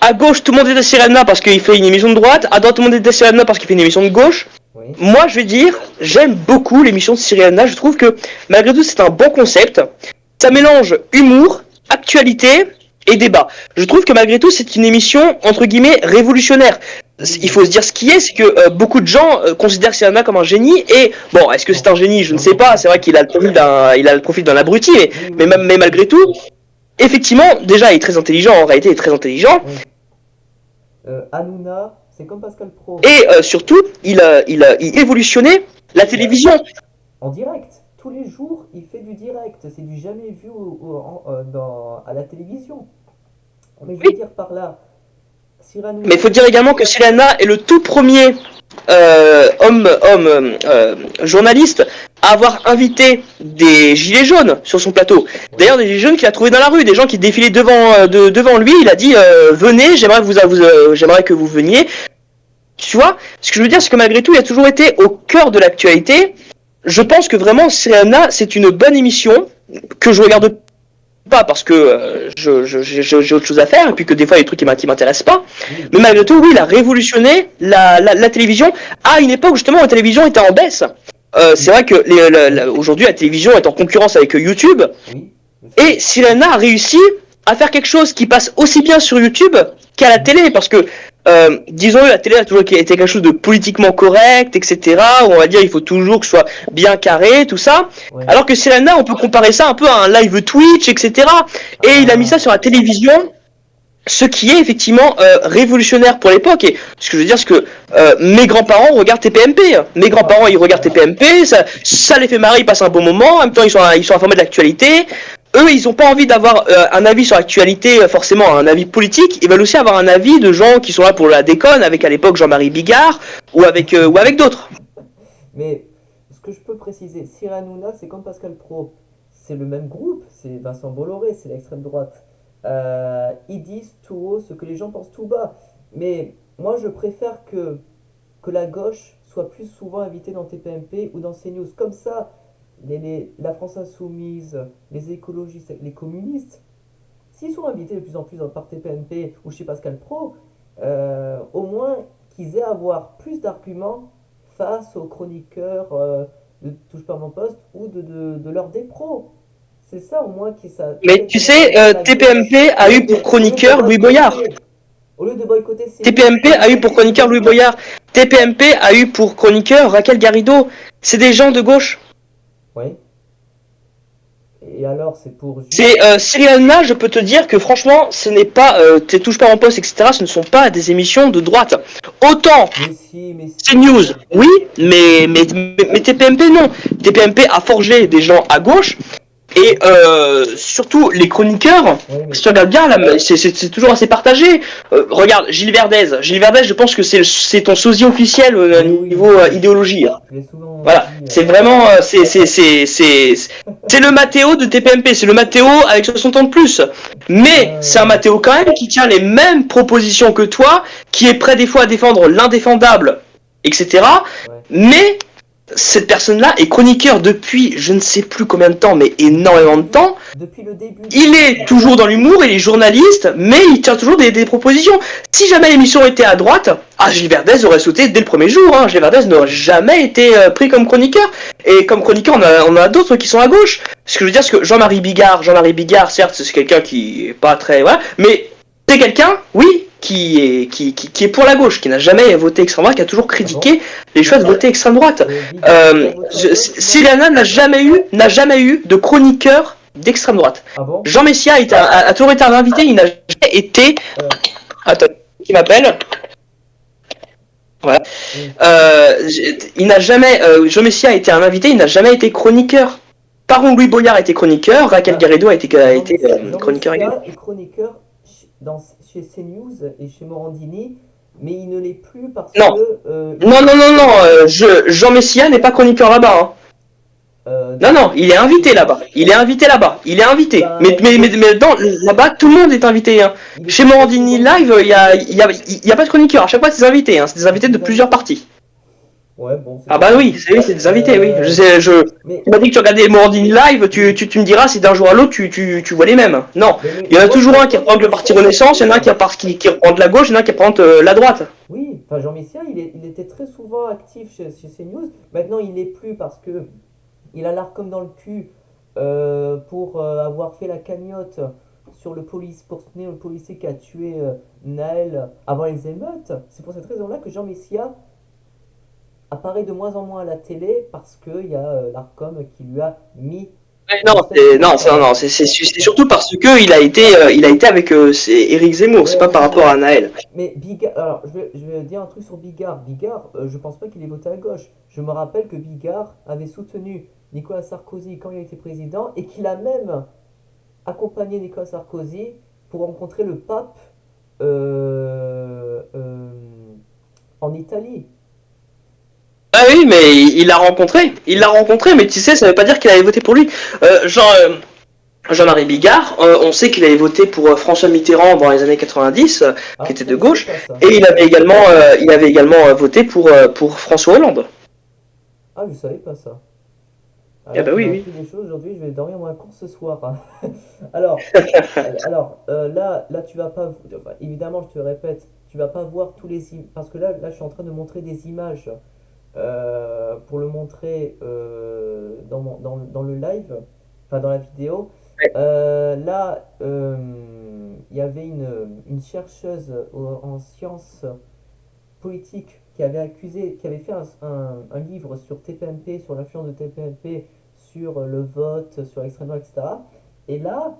à gauche, tout le monde déteste Cyril parce qu'il fait une émission de droite, à droite, tout le monde déteste Cyril parce qu'il fait une émission de gauche. Oui, Moi, je vais dire, j'aime beaucoup l'émission de Cyril je trouve que, malgré tout, c'est un bon concept. Ça oui, mélange humour, actualité et débat. Je trouve que malgré tout, c'est une émission entre guillemets révolutionnaire. Il oui. faut se dire ce qui est, c'est que beaucoup de gens considèrent Cyrano comme un génie. Et bon, est-ce que c'est Non, un génie? Je ne non, sais non, pas. pas C'est vrai tout. qu'il a le profil il a le profil d'un abruti, Oui, mais, oui, oui. mais malgré tout, effectivement, déjà, il est très intelligent. En réalité, il est très intelligent. Oui. Hanouna, c'est comme Pascal Pro. Et surtout, il évolutionnait la télévision. En direct. Tous les jours, il fait du direct. C'est du jamais vu à la télévision. Mais je veux Oui. dire par là, Cyril Mais il Hanouna, faut dire également que Cyrano est le tout premier journaliste à avoir invité des gilets jaunes sur son plateau. oui, D'ailleurs, des gilets jaunes qu'il a trouvé dans la rue, des gens qui défilaient devant lui. Il a dit venez, j'aimerais que vous veniez. Tu vois, ce que je veux dire, c'est que malgré tout, il a toujours été au cœur de l'actualité. Je pense que vraiment, Serena, c'est une bonne émission que je regarde pas parce que j'ai autre chose à faire et puis que des fois il y a des trucs qui m'intéressent pas, oui, mais malgré tout oui il a révolutionné la télévision à une époque justement où la télévision était en baisse. C'est oui, vrai que aujourd'hui la télévision est en concurrence avec YouTube oui, je sais. et Sirena a réussi à faire quelque chose qui passe aussi bien sur YouTube qu'à la Mhm. télé parce que disons-le, la télé a toujours été quelque chose de politiquement correct, etc. Où on va dire il faut toujours que ce soit bien carré, tout ça. Ouais. Alors que Selena, on peut comparer ça un peu à un live Twitch, etc. Et il a mis ça Ah, sur la télévision, ce qui est effectivement révolutionnaire pour l'époque. Et ce que je veux dire, c'est que mes grands-parents regardent TPMP. Mes grands-parents, ils regardent voilà. TPMP, ça les fait marrer, ils passent un bon moment. En même temps, ils sont informés de l'actualité. Eux, ils n'ont pas envie d'avoir un avis sur l'actualité, forcément un avis politique. Ils veulent aussi avoir un avis de gens qui sont là pour la déconne, avec à l'époque Jean-Marie Bigard ou avec d'autres. Mais ce que je peux préciser, Cyril Hanouna, c'est comme Pascal Pro. C'est le même groupe, c'est Vincent Bolloré, c'est l'extrême droite. Ils disent tout haut ce que les gens pensent tout bas. Mais moi, je préfère que la gauche soit plus souvent invitée dans TPMP ou dans CNews. Comme ça, la France Insoumise, les écologistes, les communistes, s'ils sont invités de plus en plus par TPMP ou chez Pascal Pro, au moins qu'ils aient à avoir plus d'arguments face aux chroniqueurs de Touche pas à mon poste ou de leurs des pros. C'est ça au moins qui ça. Mais tu Quelqu'un d'autre qui sais, va faire la gueule TPMP a eu pour au lieu de chroniqueur Louis Boyard. boycotter. Au lieu de boycotter CNews, TPMP a eu pour TPMP chroniqueur Louis boycotte. Boyard. TPMP a eu pour chroniqueur Raquel Garrido. C'est des gens de gauche. Oui. Et alors, c'est pour juste. C'est Cyril Hanouna, je peux te dire que franchement, ce n'est pas tes touches pas en poste, etc. Ce ne sont pas des émissions de droite. Autant Mais CNews, si. oui, mais TPMP non. TPMP a forgé des gens à gauche et surtout les chroniqueurs. Oui, Si mais. tu regardes bien, là, c'est toujours assez partagé. Regarde, Gilles Verdez. Gilles Verdez, je pense que c'est ton sosie officiel au Mais oui, niveau oui. idéologie. Je l'ai souvent Voilà, dit. c'est vraiment, c'est le Mathéo de TPMP, c'est le Mathéo avec 60 ans de plus. Mais c'est un Ouais, Mathéo quand même qui tient les mêmes propositions que toi, qui est prêt des fois à défendre l'indéfendable, etc. ouais. Mais cette personne-là est chroniqueur depuis je ne sais plus combien de temps, mais Depuis le énormément de début. temps. Depuis le début de Il est l'émission. toujours dans l'humour, il est journaliste, mais il tient toujours des propositions. Si jamais l'émission était à droite, Gilles Verdez aurait sauté dès le premier jour. Gilles Verdez n'aurait jamais été pris comme chroniqueur. Et comme chroniqueur, on a d'autres qui sont à gauche. Ce que je veux dire, c'est que Jean-Marie Bigard, certes, c'est quelqu'un qui est pas très... Voilà, mais c'est quelqu'un, oui, qui est pour la gauche, qui n'a jamais voté extrême droite, qui a toujours Ah bon? critiqué les choix de voter extrême droite. Bigard n'a pas voté à gauche, non? Sylviana n'a jamais eu de chroniqueur d'extrême droite. Ah bon? Jean Messia a toujours été un invité, il n'a jamais été... Euh, Attends, qui m'appelle. Voilà. oui. Il n'a jamais... Jean Messia a été un invité, il n'a jamais été chroniqueur. Par contre, Louis Boyard a été chroniqueur, Raquel Bah, Garrido a été Jean chroniqueur également. Messia est chroniqueur chez CNews et chez Morandini, mais il ne l'est plus parce Non, que non, Jean Messia n'est pas chroniqueur là-bas. Hein. Non, non, d'accord. il est invité là-bas. Il est invité là-bas. Il est invité. Ben, Là-bas, tout le monde est invité. Hein. il est Chez très Morandini souvent. Live, il y a pas de chroniqueur. À chaque fois, c'est des invités. Hein. C'est des invités C'est de des plusieurs invités? parties. Ouais, bon, c'est Ah bah possible. oui, c'est des invités, oui. Euh, Tu mais m'as dit que tu regardais Morandini Live, oui, tu me diras si d'un jour à l'autre, tu vois les mêmes. Non, il y en a moi je toujours un qui regarde Jean représente le parti Messia, c'est Renaissance, il y en a un cool. qui représente la gauche, il y en a un qui représente la droite. Oui, enfin Jean Messia, il était très souvent actif chez CNews. Maintenant, il n'est plus parce que il a l'ARCOM dans le cul pour avoir fait la cagnotte sur pour soutenir le policier qui a tué Naël avant les émeutes. C'est pour cette raison-là que Jean Messia apparaît de moins en moins à la télé parce qu'il y a l'ARCOM qui lui a mis Non, une espèce de non, tampon. c'est surtout parce que il a été avec Éric Zemmour, c'est Ouais, pas par rapport à ouais. Naël. Mais Bigard, alors je vais dire un truc sur Bigard. Bigard, je pense pas qu'il ait voté à gauche. Je me rappelle que Bigard avait soutenu Nicolas Sarkozy quand il a été président et qu'il a même accompagné Nicolas Sarkozy pour rencontrer le pape euh, euh, en Italie. Ah oui, mais il l'a rencontré, mais tu sais, ça veut pas dire qu'il avait voté pour lui. Jean-Marie Bigard, on sait qu'il avait voté pour François Mitterrand dans les années 90, qui Ah, était ça de je savais gauche, pas ça. et il avait également voté pour François Hollande. Ah, je savais pas ça. Ah Ah là, bah tu oui, m'as oui. appris des choses aujourd'hui, je vais dormir moins court ce soir. Alors, là, tu vas pas, enfin, évidemment, je te répète, tu vas pas voir tous parce que là, je suis en train de montrer des images pour le montrer dans le live, enfin dans la vidéo. Il y avait une chercheuse en sciences politiques qui avait fait un livre sur TPMP, sur l'influence de TPMP sur le vote, sur l'extrême droite, etc. Et là,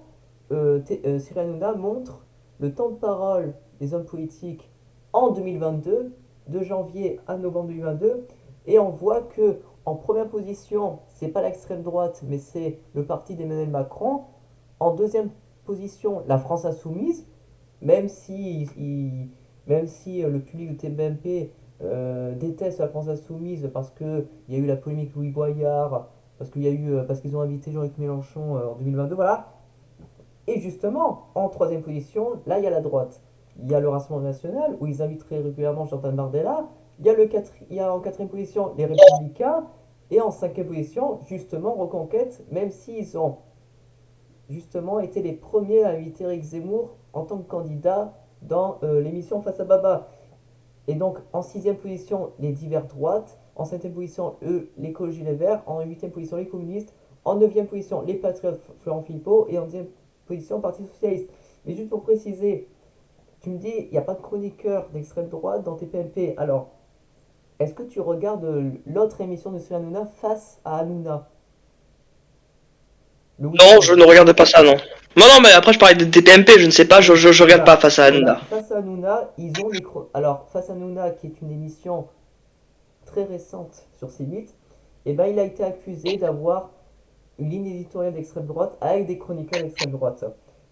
Cyril Hanouna montre le temps de parole des hommes politiques en 2022, de janvier à novembre 2022, et on voit que en première position, c'est pas l'extrême droite, mais c'est le parti d'Emmanuel Macron. En deuxième position, la France insoumise, même si, même si le public de TPMP déteste la France insoumise parce qu'il y a eu la polémique Louis Boyard, parce qu'ils ont invité Jean-Luc Mélenchon en 2022, voilà. Et justement, en troisième position, là, il y a la droite. Il y a le Rassemblement national, où ils inviteraient régulièrement Chantal Bardella. Il y a en quatrième position les Républicains. Et en cinquième position, justement, Reconquête, même s'ils ont justement été les premiers à inviter Eric Zemmour en tant que candidat dans l'émission Face à Baba. Et donc, en sixième position, les divers droites. En septième position, eux, l'écologie les verts. En huitième position, les communistes. En neuvième position, les patriotes Florent Philippot. Et en dixième position, Parti socialiste. Mais juste pour préciser, tu me dis, il n'y a pas de chroniqueur d'extrême droite dans tes PMP. Alors, est-ce que tu regardes l'autre émission de Cyril Hanouna face à Hanouna le Non, week-end? je ne regarde pas ça, non. Non, non, mais après, je parlais des TPMP, je ne sais pas, je regarde pas Voilà, face à voilà. Hanouna. Face à Hanouna, ils ont Alors, face à Hanouna, qui est une émission très récente sur C8, eh ben, il a été accusé d'avoir une ligne éditoriale d'extrême droite avec des chroniqueurs d'extrême droite.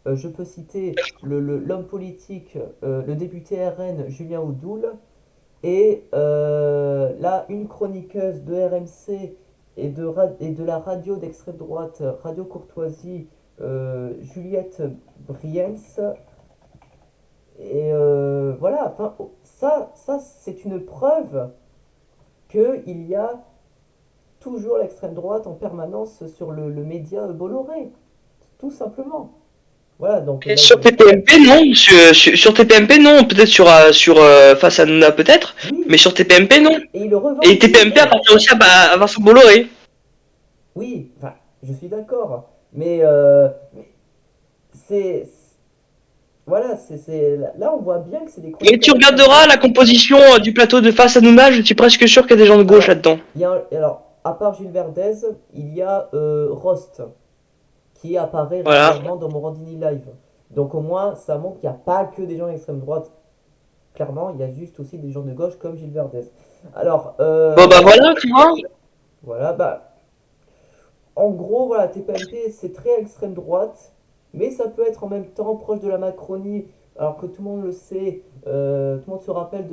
Je peux citer l'homme politique, le député RN Julien Oudoul, et là, une chroniqueuse de RMC et de la radio d'extrême droite, Radio Courtoisie, Juliette Briens. Et voilà, enfin, ça c'est une preuve qu'il y a toujours l'extrême droite en permanence sur le média Bolloré, tout simplement. Voilà, donc Et là, sur TPMP, non. Sur TPMP, non. Peut-être sur face à Hanouna, peut-être. oui, Mais sur TPMP, non. et il le Et revendique. TPMP appartient aussi à Vincent Bolloré. Oui, enfin, je suis d'accord, mais c'est, voilà, là on voit bien que c'est des Et tu chroniqueurs d'extrême regarderas la droite. composition du plateau de face à Hanouna, je suis presque sûr qu'il y a des gens de gauche Alors, là-dedans. alors, à part Gilles Verdez, il y a Rost, qui apparaît Voilà. régulièrement dans Morandini Live. Donc au moins, ça montre qu'il n'y a pas que des gens d'extrême droite. Clairement, il y a juste aussi des gens de gauche comme Gilles Verdez. Alors, Bon bah voilà, tu vois. voilà, bah, en gros, voilà, TPMP, c'est très extrême droite, mais ça peut être en même temps proche de la Macronie, alors que tout le monde le sait, tout le monde se rappelle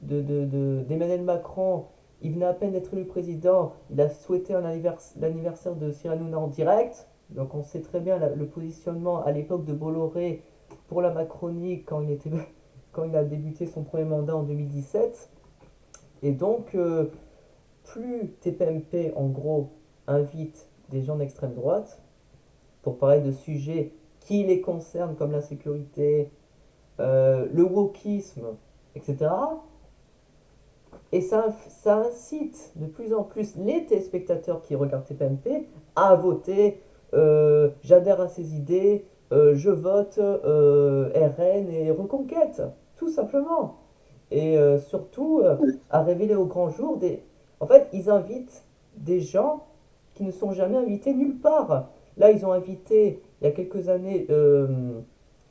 d'Emmanuel Macron. Il venait à peine d'être élu président, il a souhaité l'anniversaire de Cyril Hanouna en direct, donc on sait très bien le positionnement à l'époque de Bolloré pour la Macronie quand il a débuté son premier mandat en 2017. Et donc, plus TPMP, en gros, invite des gens d'extrême droite pour parler de sujets qui les concernent, comme la sécurité, le wokisme, etc. Et ça incite de plus en plus les téléspectateurs qui regardent TPMP à voter j'adhère à ces idées, je vote RN et Reconquête, tout simplement. Et surtout à révéler au grand jour des... En fait, ils invitent des gens qui ne sont jamais invités nulle part. Là, ils ont invité, il y a quelques années,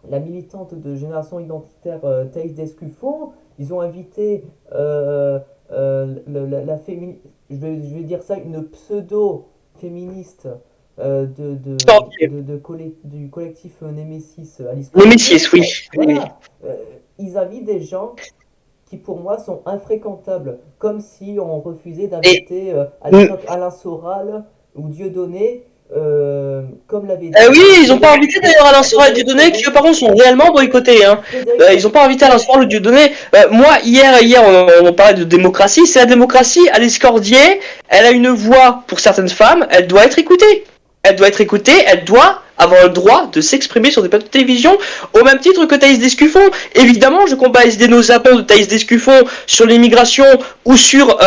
la militante de Génération Identitaire Thaïs Descuffon. Ils ont invité je vais dire ça, une pseudo-féministe du collectif Nemesis, Alice Les Cordier. Messias, oui. Oui. Voilà, ils invitent des gens qui pour moi sont infréquentables, comme si on refusait Et d'inviter à l'époque Alain Soral ou Dieudonné, comme l'avait dit oui, ils n'ont pas invité d'ailleurs Alain Soral et Frédéric Dieudonné, qui eux, Forêt. par contre sont réellement boycottés. Hein. Frédéric Ils n'ont Forêt. pas invité Alain Soral ou Dieudonné. Moi, hier on parlait de démocratie. C'est la démocratie. Alice Cordier, elle a une voix pour certaines femmes, elle doit être écoutée. Elle doit être écoutée, elle doit avoir le droit de s'exprimer sur des plateaux de télévision, au même titre que Thaïs Descuffon. Évidemment, je combats les dénonçations de Thaïs Descuffon sur l'immigration ou sur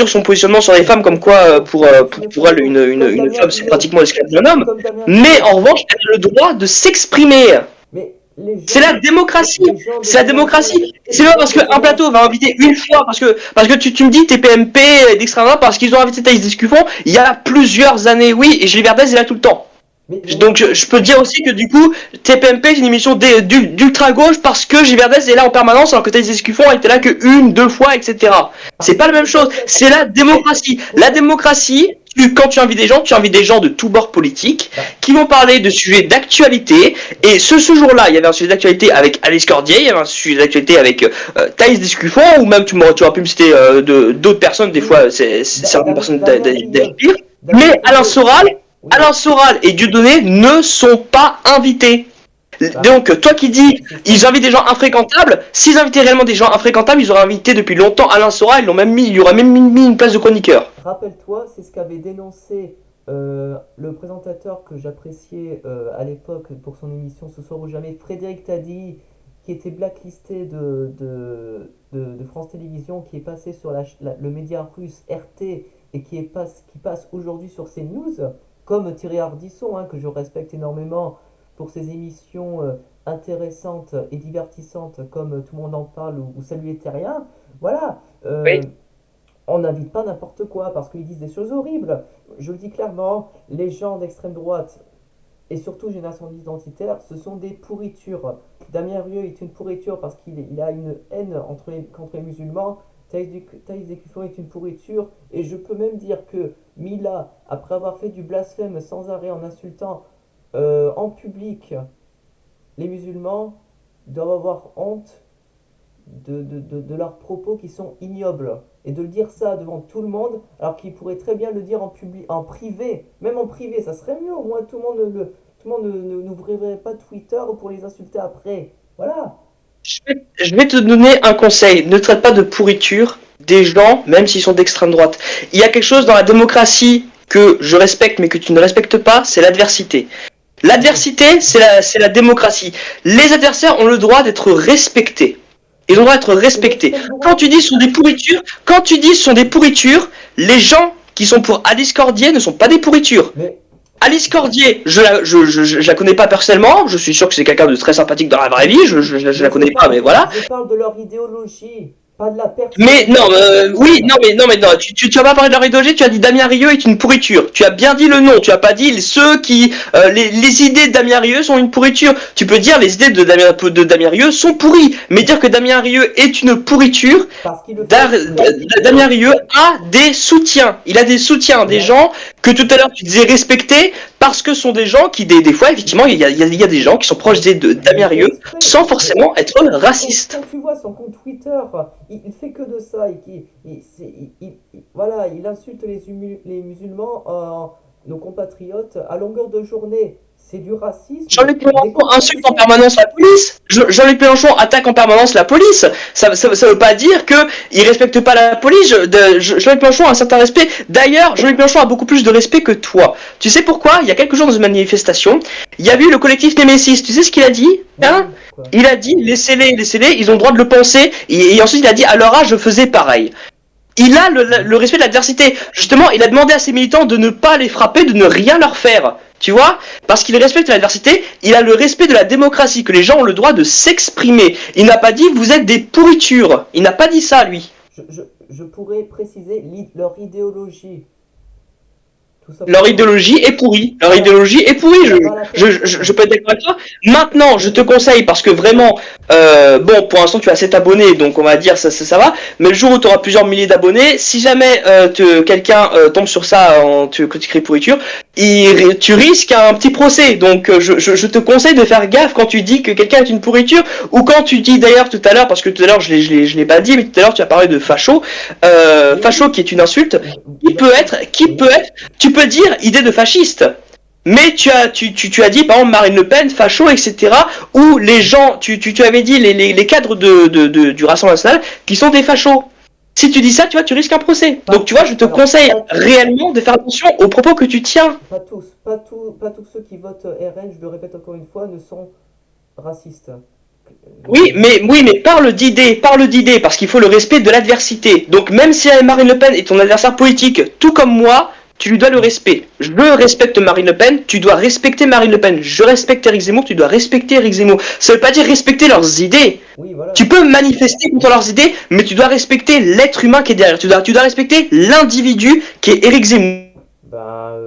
son positionnement sur les femmes, comme quoi C'est une pour elle, fausse. Comme une Damien femme c'est Fillon. pratiquement l'esclave d'un homme. Comme Damien Mais Fillon. en revanche, elle a le droit de s'exprimer. Mais les C'est la gens, démocratie. les gens de C'est la Génération, démocratie. Et c'est les pas gens parce de qu'un plateau va Génération, inviter une fois, parce que tu me dis TPMP d'extrême droite, parce qu'ils ont invité Thaïs Descuffon il y a plusieurs années, oui, et Gilles Verdez est là tout le temps. mais Donc je peux dire aussi que du coup, TPMP c'est une émission d'ultra gauche parce que Gilles Verdez est là en permanence alors que Thaïs Escuffon était là que une, deux fois, etc. C'est parce pas que la même chose, c'est la démocratie. La regarde, démocratie, quand tu invites des gens de tous bords politiques bah, qui vont parler de sujets d'actualité. Et ce jour-là, il y avait un sujet d'actualité avec Alice Cordier, il y avait un sujet d'actualité avec Thaïs Descuffon, ou même tu aurais pu me citer d'autres personnes, des oui, fois c'est certaines personnes Damien d'ailleurs Fillon, pire. Damien Mais Fillon, oui, Alain Soral et Dieudonné ne sont pas invités. bah, Donc, toi qui dis, c'est ça. ils invitent des gens infréquentables, s'ils invitaient réellement des gens infréquentables, ils auraient invité depuis longtemps Alain Soral, il y aurait même mis une place de chroniqueur. Rappelle-toi, c'est ce qu'avait dénoncé le présentateur que j'appréciais à l'époque pour son émission Ce soir ou jamais, Frédéric Taddy, qui était blacklisté de France Télévisions, qui est passé sur le média russe RT et qui passe aujourd'hui sur CNews, comme Thierry Ardisson, hein, que je respecte énormément pour ses émissions intéressantes et divertissantes comme Tout le monde en parle ou Salut les Terriens. Voilà, Oui. on n'invite pas n'importe quoi parce qu'ils disent des choses horribles. Je le dis clairement, les gens d'extrême droite et surtout Génération Identitaire, ce sont des pourritures. Damien Rieu est une pourriture parce qu'il a une haine contre les musulmans. Thaïs Descuffon est une pourriture. Et je peux même dire que Mila, après avoir fait du blasphème sans arrêt en insultant en public les musulmans, doivent avoir honte de leurs propos qui sont ignobles. Et de le dire ça devant tout le monde, alors qu'il pourrait très bien le dire en privé, même en privé, ça serait mieux. Au moins tout le monde n'ouvrirait pas Twitter pour les insulter après. Voilà. Je vais te donner un conseil. Ne traite pas de pourriture des gens, même s'ils sont d'extrême droite. Il y a quelque chose dans la démocratie que je respecte, mais que tu ne respectes pas, c'est l'adversité. L'adversité, c'est la démocratie. Les adversaires ont le droit d'être respectés. Ils ont le droit d'être Mais respectés. l'extrême Quand droite, tu dis ce sont des pourritures, quand tu dis ce sont des pourritures, les gens qui sont pour Alice Cordier ne sont pas des pourritures. mais Alice Cordier, je la connais pas personnellement, je suis sûr que c'est quelqu'un de très sympathique dans la vraie vie, je la connais pas, mais voilà. je parle de leur idéologie, pas de la Mais personne non, oui, responsable. non, tu as pas parlé de leur idéologie, tu as dit Damien Rieu est une pourriture. Tu as bien dit le nom, tu as pas dit ceux qui, les idées de Damien Rieu sont une pourriture. Tu peux dire les idées de Damien Rieu sont pourries, mais dire que Damien Rieu est une pourriture, Parce qu'il le fait exprès. Damien Rieu a des soutiens. Il a des soutiens, des Voilà. gens que tout à l'heure tu disais respecter, parce que ce sont des gens qui, des fois, effectivement, il y a des gens qui sont proches de Il le Damien fait Rieu exprès. sans forcément être racistes. Quand tu vois son compte Twitter, il fait que de ça. Voilà, il insulte les musulmans, nos compatriotes, à longueur de journée. C'est du racisme Jean-Luc Mélenchon insulte en décomplexé. permanence la police. Jean-Luc Mélenchon attaque en permanence la police. Ça veut pas dire qu'il respecte pas la police. Jean-Luc Mélenchon a un certain respect. D'ailleurs, Jean-Luc Mélenchon a beaucoup plus de respect que toi. Tu sais pourquoi? Il y a quelques jours dans une manifestation, il y a eu le collectif Némésis. Tu sais ce qu'il a dit? Hein? Non, quoi. Il a dit laissez-les, ils ont le droit de le penser. Et ensuite il a dit à leur âge je faisais pareil. Il a le respect de l'adversité. Justement, il a demandé à ses militants de ne pas les frapper, de ne rien leur faire. Tu vois? Parce qu'il respecte l'adversité, il a le respect de la démocratie, que les gens ont le droit de s'exprimer. Il n'a pas dit vous êtes des pourritures. Il n'a pas dit ça, lui. Je pourrais préciser leur idéologie, tout Leur simplement. idéologie est pourrie. Leur Voilà. idéologie est pourrie. Pas la Je personne. peux être d'accord avec toi. Maintenant, je te conseille, parce que vraiment, bon, pour l'instant, tu as 7 abonnés, donc on va dire ça va. Mais le jour où tu auras plusieurs milliers d'abonnés, si jamais quelqu'un tombe sur ça que tu crées pourriture, tu risques un petit procès. Donc, je te conseille de faire gaffe quand tu dis que quelqu'un est une pourriture, ou quand tu dis d'ailleurs tout à l'heure, parce que tout à l'heure, je l'ai pas dit, mais tout à l'heure, tu as parlé de facho. Mais Facho oui, qui est une insulte. Qui oui. peut être, tu peux dire idée de fasciste. Mais tu as dit, par exemple, Marine Le Pen, facho, etc. Ou les gens, tu avais dit les cadres du Rassemblement national qui sont des fachos. Si tu dis ça, tu vois, tu risques un procès. Pas Donc, tu vois, je tous. te Alors, conseille pas tous. réellement de faire attention aux propos que tu tiens. Pas tous ceux qui votent RN, je le répète encore une fois, ne sont racistes. Oui, mais parle d'idées, parce qu'il faut le respect de l'adversité. Donc, même si Marine Le Pen est ton adversaire politique, tout comme moi, tu lui dois le respect. Je respecte Marine Le Pen, tu dois respecter Marine Le Pen. Je respecte Éric Zemmour, tu dois respecter Éric Zemmour. Ça veut pas dire respecter leurs idées. Oui, voilà. Tu peux manifester contre leurs idées, mais tu dois respecter l'être humain qui est derrière. Tu dois respecter l'individu qui est Éric Zemmour. Bah,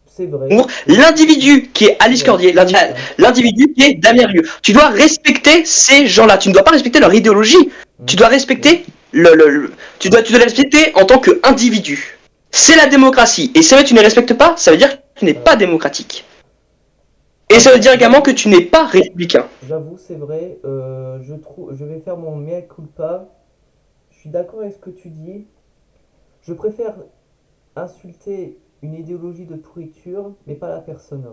c'est vrai. L'individu qui est C'est Alice vrai. Cordier, Ouais. l'individu qui est Damien Rieu. Tu dois respecter ces gens-là. Tu ne dois pas respecter leur idéologie. Tu Mm. dois Oui. respecter tu dois les respecter en tant qu'individu. C'est la démocratie. Et si tu ne les respectes pas, ça veut dire que tu n'es pas Voilà. démocratique. Et ça veut dire également que J'avoue, tu n'es pas républicain. j'avoue, c'est vrai. Je vais faire mon mea culpa. Je suis d'accord avec ce que tu dis. Je préfère insulter une idéologie de pourriture, mais pas la personne.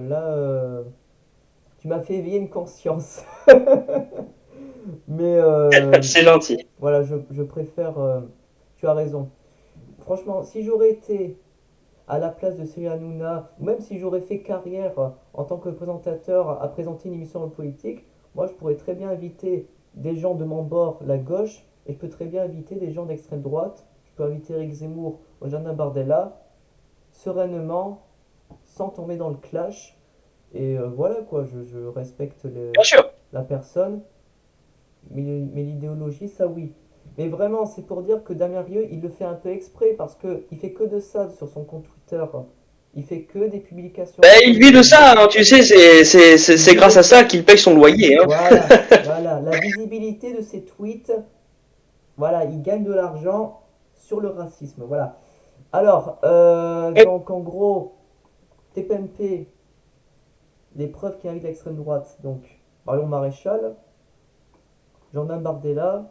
Là, tu m'as fait éveiller une conscience. Mais C'est gentil. voilà, je préfère. Tu as raison. Franchement, si j'aurais été à la place de Cyril Hanouna, ou même si j'aurais fait carrière en tant que présentateur à présenter une émission en politique, moi je pourrais très bien inviter des gens de mon bord, la gauche, et je peux très bien inviter des gens d'extrême droite. Je peux inviter Eric Zemmour au Jardin Bardella, sereinement, sans tomber dans le clash. Et voilà quoi, je respecte Bien sûr. la personne, mais l'idéologie, ça oui. Mais vraiment, c'est pour dire que Damien Rieu, il le fait un peu exprès parce que il fait que de ça sur son compte Twitter. Il fait que des publications Ben, il vit de antisémites. ça, hein, tu sais, Il c'est vit de grâce à ça ça. qu'il paye son loyer. Hein. Voilà, voilà. La visibilité de ses tweets, voilà, il gagne de l'argent sur le racisme. Voilà. Alors, donc en gros, TPMP, les preuves qui invitent l'extrême droite. Donc, Marion Maréchal, Jordan Bardella,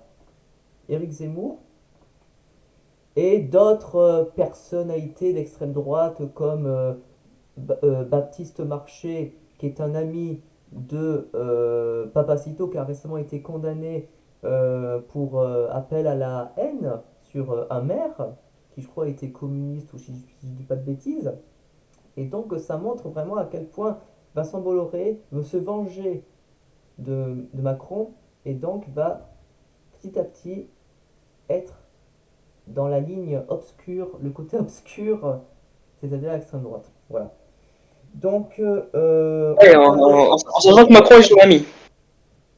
Éric Zemmour, et d'autres personnalités d'extrême droite comme Baptiste Marché, qui est un ami de Papacito, qui a récemment été condamné pour appel à la haine sur un maire, qui je crois était communiste, ou si je dis pas de bêtises. Et donc ça montre vraiment à quel point Vincent Bolloré veut se venger de Macron, et donc va petit à petit être dans la ligne obscure, le côté obscur, c'est-à-dire l'extrême droite. Voilà. Donc, Ouais, on passe. en sachant que Macron est son ami.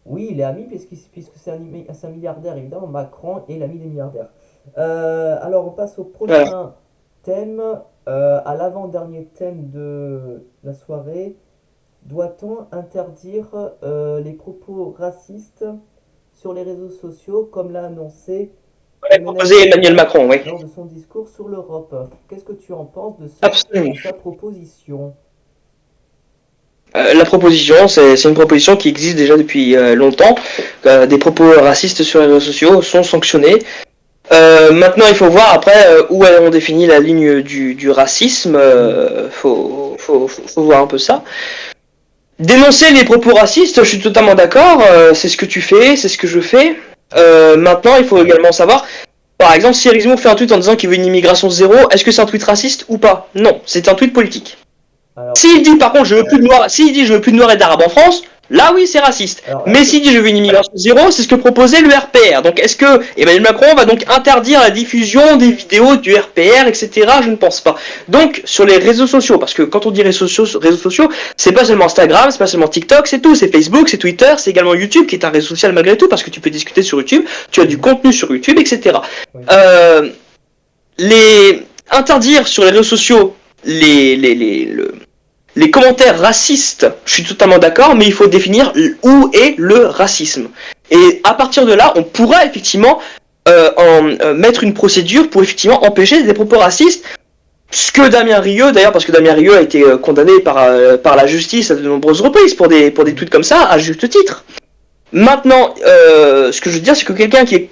Oui, il est ami puisque c'est un milliardaire, évidemment. Macron est l'ami des milliardaires. Alors, on passe au Voilà. prochain thème, à l'avant-dernier thème de la soirée. Doit-on interdire les propos racistes sur les réseaux sociaux, comme l'a annoncé Ouais, Emmanuel proposé Emmanuel Macron Macron, oui. lors de son discours sur l'Europe? Qu'est-ce que tu en penses de Absolument. sa proposition? La proposition, c'est une proposition qui existe déjà depuis longtemps. Des propos racistes sur les réseaux sociaux sont sanctionnés. Maintenant, il faut voir après où on définit la ligne du racisme. Oui, Faut voir un peu ça. Dénoncer les propos racistes, je suis totalement d'accord. C'est ce que tu fais, c'est ce que je fais. Maintenant, il faut également savoir, par exemple, si Eric Zemmour fait un tweet en disant qu'il veut une immigration zéro, est-ce que c'est un tweet raciste ou pas? Non, c'est un tweet politique. alors, S'il dit par contre je veux plus de noirs, s'il dit je veux plus de noirs et d'arabes en France, là oui c'est raciste. alors Mais est-ce que s'il dit je veux une immigration zéro, c'est ce que proposait le RPR. Donc est-ce que Emmanuel Macron va donc interdire la diffusion des vidéos du RPR, etc. Je ne pense pas. Donc sur les réseaux sociaux, parce que quand on dit réseaux sociaux, c'est pas seulement Instagram, c'est pas seulement TikTok, c'est tout, c'est Facebook, c'est Twitter, c'est également YouTube qui est un réseau social malgré tout, parce que tu peux discuter sur YouTube, tu as du oui, contenu sur YouTube, etc. oui, Euh, les interdire sur les réseaux sociaux les commentaires racistes, je suis totalement d'accord, mais il faut définir où est le racisme. Et à partir de là, on pourra effectivement mettre une procédure pour effectivement empêcher des propos racistes. Ce que Damien Rieu, d'ailleurs, parce que Damien Rieu a été condamné par la justice à de nombreuses reprises pour des oui. tweets comme ça, à juste titre. Maintenant, ce que je veux dire, c'est que quelqu'un qui est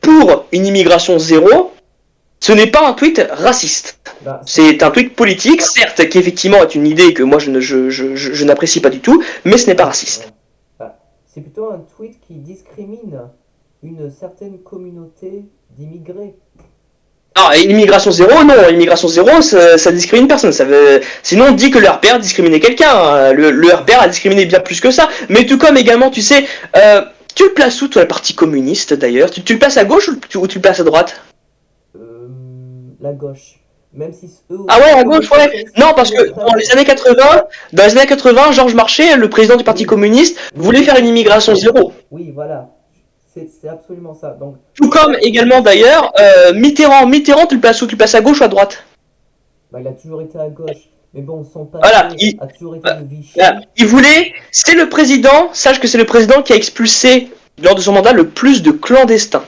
pour une immigration zéro, ce n'est pas un tweet raciste. Bah, C'est un tweet politique, certes, qui effectivement est une idée que moi je n'apprécie pas du tout, mais ce n'est pas oui, voilà. raciste. Bah, c'est plutôt un tweet qui discrimine une certaine communauté d'immigrés. Ah, immigration zéro, non, immigration zéro, ça discrimine personne. Sinon, on dit que le RPR discriminait quelqu'un. Le RPR a discriminé bien plus que ça. Mais tout comme également, tu sais, tu le places où, toi, le parti communiste d'ailleurs tu le places à gauche ou tu le places à droite? La gauche. Même si eux Ah ouais, aussi, à comme les gauche, ouais. socialistes, Non, sont parce que d'extrême droite. dans les années 80, Georges Marchais, le président du Parti Oui, communiste, oui, voulait faire une immigration zéro. oui, voilà. C'est absolument ça. Donc, Tout comme ça, également d'ailleurs, Mitterrand, tu le places où? Tu le places à gauche ou à droite? bah, il a toujours été à gauche. Mais bon, son Voilà, passé a toujours été de voilà. Vichy. Il voulait, c'est le président, sache que c'est le président qui a expulsé lors de son mandat le plus de clandestins.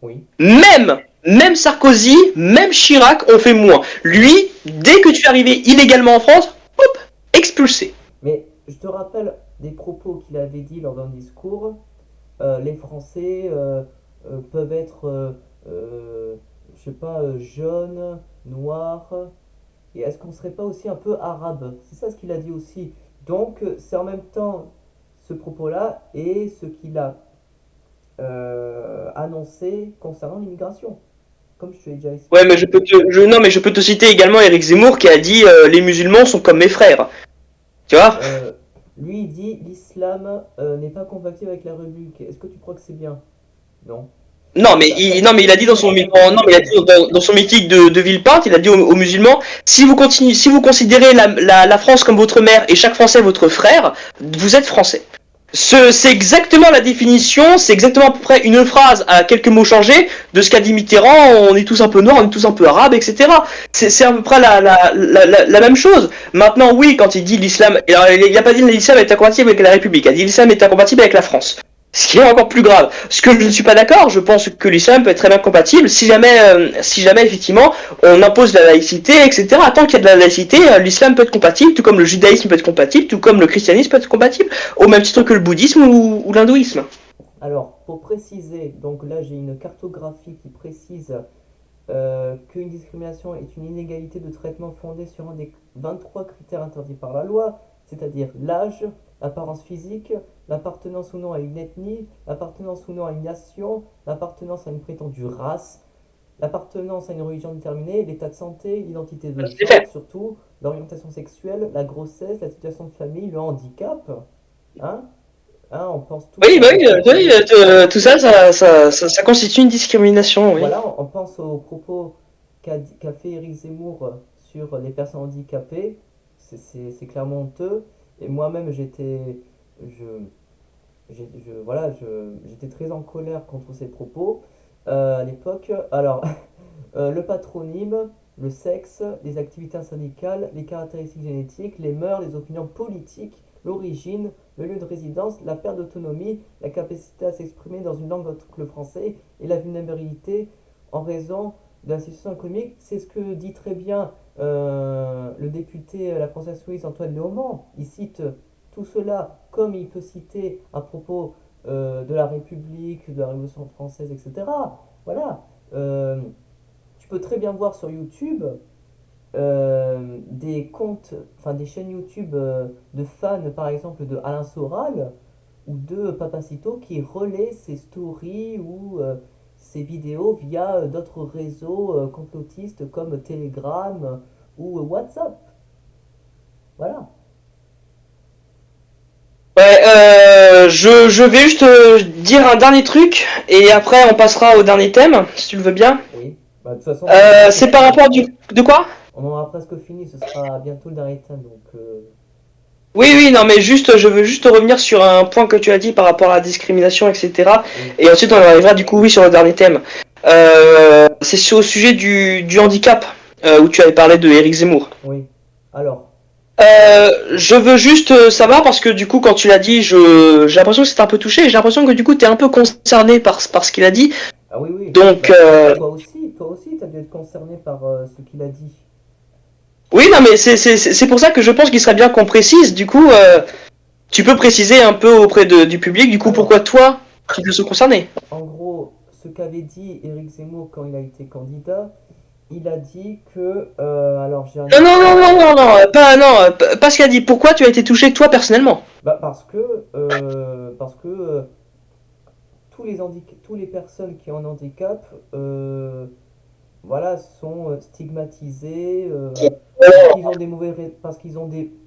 Oui. Même Sarkozy, même Chirac ont fait moins. Lui, dès que tu es arrivé illégalement en France, hop, expulsé. Mais je te rappelle des propos qu'il avait dit lors d'un discours. Les Français peuvent être, je sais pas, jaunes, noirs. Et est-ce qu'on serait pas aussi un peu arabe? C'est ça ce qu'il a dit aussi. Donc c'est en même temps ce propos-là et ce qu'il a annoncé concernant l'immigration. comme je te l'ai déjà Ouais, mais expliqué. non, mais je peux te citer également Éric Zemmour qui a dit les musulmans sont comme mes frères. Tu vois? Euh, Lui, il dit l'islam n'est pas compatible avec la République. Est-ce que tu crois que c'est bien? Non. Non, mais il a dit dans Ça non, mais il a confirme. dit dans son meeting de Villepinte, il a dit aux musulmans, si vous considérez la France comme votre mère et chaque Français votre frère, vous êtes Français. C'est exactement la définition, c'est exactement à peu près une phrase à quelques mots changés de ce qu'a dit Mitterrand, on est tous un peu noirs, on est tous un peu arabes, etc. C'est à peu près la même chose. Maintenant, oui, quand il dit l'islam, il n'a pas dit l'islam est incompatible avec la République, il a dit l'islam est incompatible avec la France. Ce qui est encore plus grave. Ce que je ne suis pas d'accord, je pense que l'islam peut être très bien compatible si jamais effectivement on impose la laïcité, etc. Tant qu'il y a de la laïcité, l'islam peut être compatible, tout comme le judaïsme peut être compatible, tout comme le christianisme peut être compatible, au même titre que le bouddhisme ou l'hindouisme. Alors, pour préciser, donc là j'ai une cartographie qui précise qu'une discrimination est une inégalité de traitement fondée sur un des 23 critères interdits par la loi, c'est-à-dire l'âge, l'apparence physique, l'appartenance ou non à une ethnie, l'appartenance ou non à une nation, l'appartenance à une prétendue race, l'appartenance à une religion déterminée, l'état de santé, l'identité de C'est fait. genre, surtout l'orientation sexuelle, la grossesse, la situation de famille, le handicap. Hein, hein, on pense tous Oui, bah oui, aux propos tout qu'a ça fait. ça constitue une discrimination, oui. Voilà, on pense aux propos qu'a fait Éric Zemmour sur les personnes handicapées. C'est clairement honteux. Et moi-même, je, voilà, j'étais très en colère contre ces propos à l'époque. Alors, le patronyme, le sexe, les activités syndicales, les caractéristiques génétiques, les mœurs, les opinions politiques, l'origine, le lieu de résidence, la perte d'autonomie, la capacité à s'exprimer dans une langue autre que le français et la vulnérabilité en raison de la situation économique. C'est ce que dit très bien le député La France Insoumise Antoine Léaumont. Il cite tout cela comme il peut citer à propos de la République, de la Révolution française, etc. Voilà. Tu peux très bien voir sur YouTube des comptes, enfin des chaînes YouTube de fans, par exemple, de Alain Soral ou de Papacito qui relaient ses stories ou ses vidéos via d'autres réseaux complotistes comme Telegram ou WhatsApp. Voilà. Ouais, je vais juste dire un dernier truc et après on passera au dernier thème, si tu le veux bien. Oui. Bah, de toute façon, on en a presque C'est par fini. rapport de quoi? On en aura presque fini, ce sera bientôt le dernier thème. Donc, Oui, oui, non, mais juste, je veux juste revenir sur un point que tu as dit par rapport à la discrimination, etc. oui, Et ensuite, on arrivera du coup, oui, sur le dernier thème. C'est au sujet du handicap, où tu avais parlé de Éric Zemmour. oui. Alors, Je veux juste savoir, parce que du coup, quand tu l'as dit, j'ai l'impression que c'était un peu touché, et j'ai l'impression que du coup, tu es un peu concerné par ce qu'il a dit. ah oui, oui. Donc, Bah, toi aussi, tu as dû être concerné par ce qu'il a dit. oui, non, mais c'est pour ça que je pense qu'il serait bien qu'on précise. Du coup, tu peux préciser un peu auprès du public, du coup, pourquoi Alors, toi, tu peux se concerner. en gros, ce qu'avait dit Éric Zemmour quand il a été candidat, il a dit que, alors j'ai un Non, non, non, extrait, non, non, non, pas ce qu'il a dit. Pourquoi tu as été touché, toi, personnellement? bah, parce que tous les personnes qui ont un handicap, voilà, sont stigmatisés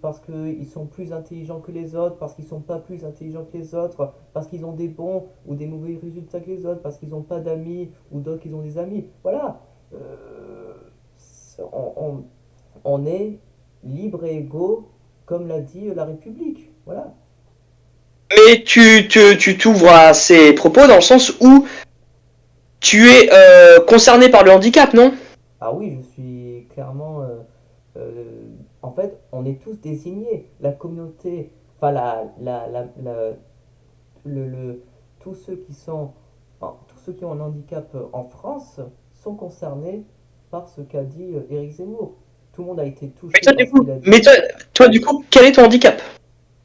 parce qu'ils sont plus intelligents que les autres, parce qu'ils sont pas plus intelligents que les autres, parce qu'ils ont des bons ou des mauvais résultats que les autres, parce qu'ils n'ont pas d'amis ou d'autres qui ont des amis. Voilà. Euh, on, on est libre et égaux, comme l'a dit la République. Voilà. Mais tu t'ouvres à ces propos dans le sens où tu es concerné par le handicap, non? Ah oui, je suis clairement. En fait, on est tous désignés. La communauté, enfin le- tous ceux qui tous ceux qui ont un handicap en France sont concernés par ce qu'a dit Éric Zemmour. Tout le monde a été Mais touché toi, par du ce qu'il coup, a dit. du coup, quel est ton handicap?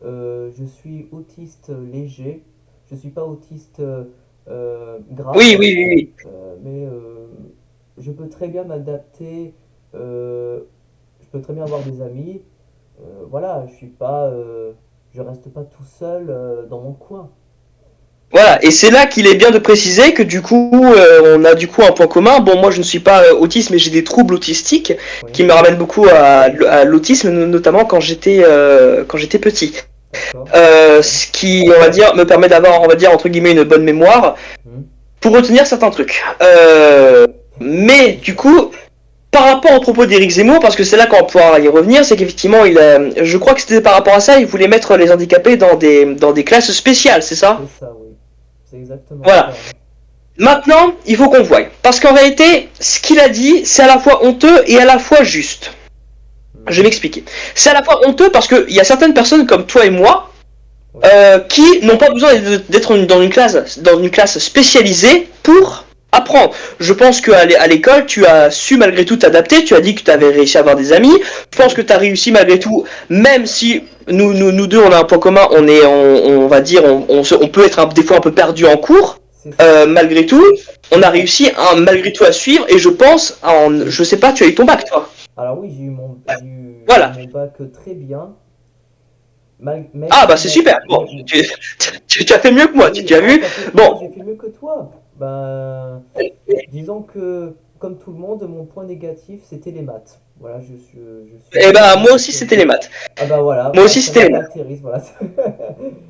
Je suis autiste léger. Je suis pas autiste Oui, grave, oui, oui, oui. mais je peux très bien m'adapter. euh, je peux très bien avoir des amis. Voilà, je reste pas tout seul dans mon coin. Voilà, et c'est là qu'il est bien de préciser que du coup, on a du coup un point commun. Bon, moi je ne suis pas autiste, mais j'ai des troubles autistiques qui Oui, me ramènent beaucoup à l'autisme, notamment quand j'étais petit. d'accord. Ce qui, on va dire, me permet d'avoir, on va dire, entre guillemets, une bonne mémoire Hmm. pour retenir certains trucs. Mais C'est du ça. coup, par rapport au propos d'Éric Zemmour, parce que c'est là qu'on va pouvoir y revenir, c'est qu'effectivement, je crois que c'était par rapport à ça, il voulait mettre les handicapés dans des classes spéciales, c'est ça? C'est ça, oui. C'est exactement Voilà. ça, hein. Maintenant, il faut qu'on voie. Parce qu'en réalité, ce qu'il a dit, c'est à la fois honteux et à la fois juste. Je vais Mhm. m'expliquer. C'est à la fois honteux parce qu'il y a certaines personnes comme toi et moi Oui. qui n'ont pas besoin d'être dans une classe spécialisée pour apprendre. Je pense qu'à l'école, tu as su malgré tout t'adapter. Tu as dit que tu avais réussi à avoir des amis. Je pense que Oui, tu as réussi malgré tout, même si nous deux, on a un point commun, on va dire, on peut être des fois un peu perdu en cours. c'est ça. Malgré tout, on a réussi malgré tout à suivre. Et je pense, je sais pas, tu as eu ton bac, toi. Alors oui, j'ai eu Voilà. mon bac très bien, même Ah bah si c'est super. Bon, tu as fait mieux que moi, oui, tu as oh, vu. non, Bon, j'ai fait mieux que toi. Ben, disons que, comme tout le monde, mon point négatif, c'était les maths. Voilà, je suis et bah moi aussi c'était perfectionniste. les maths. Ah bah voilà, Moi bah, aussi ça me c'était les maths. caractérise, voilà.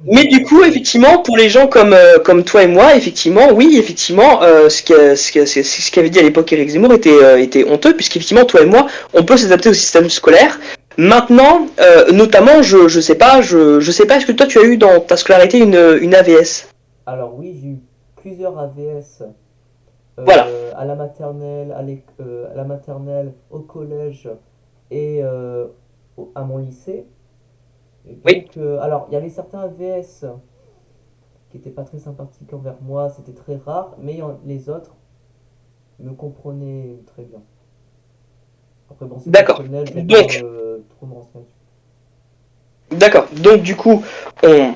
Mais du coup, effectivement, pour les gens comme toi et moi, effectivement, oui, effectivement, ce qu'avait dit à l'époque Éric Zemmour était honteux, puisqu'effectivement, toi et moi, on peut s'adapter au système scolaire. Maintenant, notamment, je sais pas, est-ce que toi tu as eu dans ta scolarité une AVS? Alors oui, j'ai eu plusieurs AVS Voilà. à la maternelle, à la maternelle, au collège et à mon lycée. Et Oui. donc, alors, il y avait certains AVS qui n'étaient pas très sympathiques envers moi, c'était très rare, mais les autres me comprenaient très bien. Après, bon, c'est D'accord. personnel, je ne vais pas Donc, trop me renseigner dessus. d'accord. Donc, du coup, on,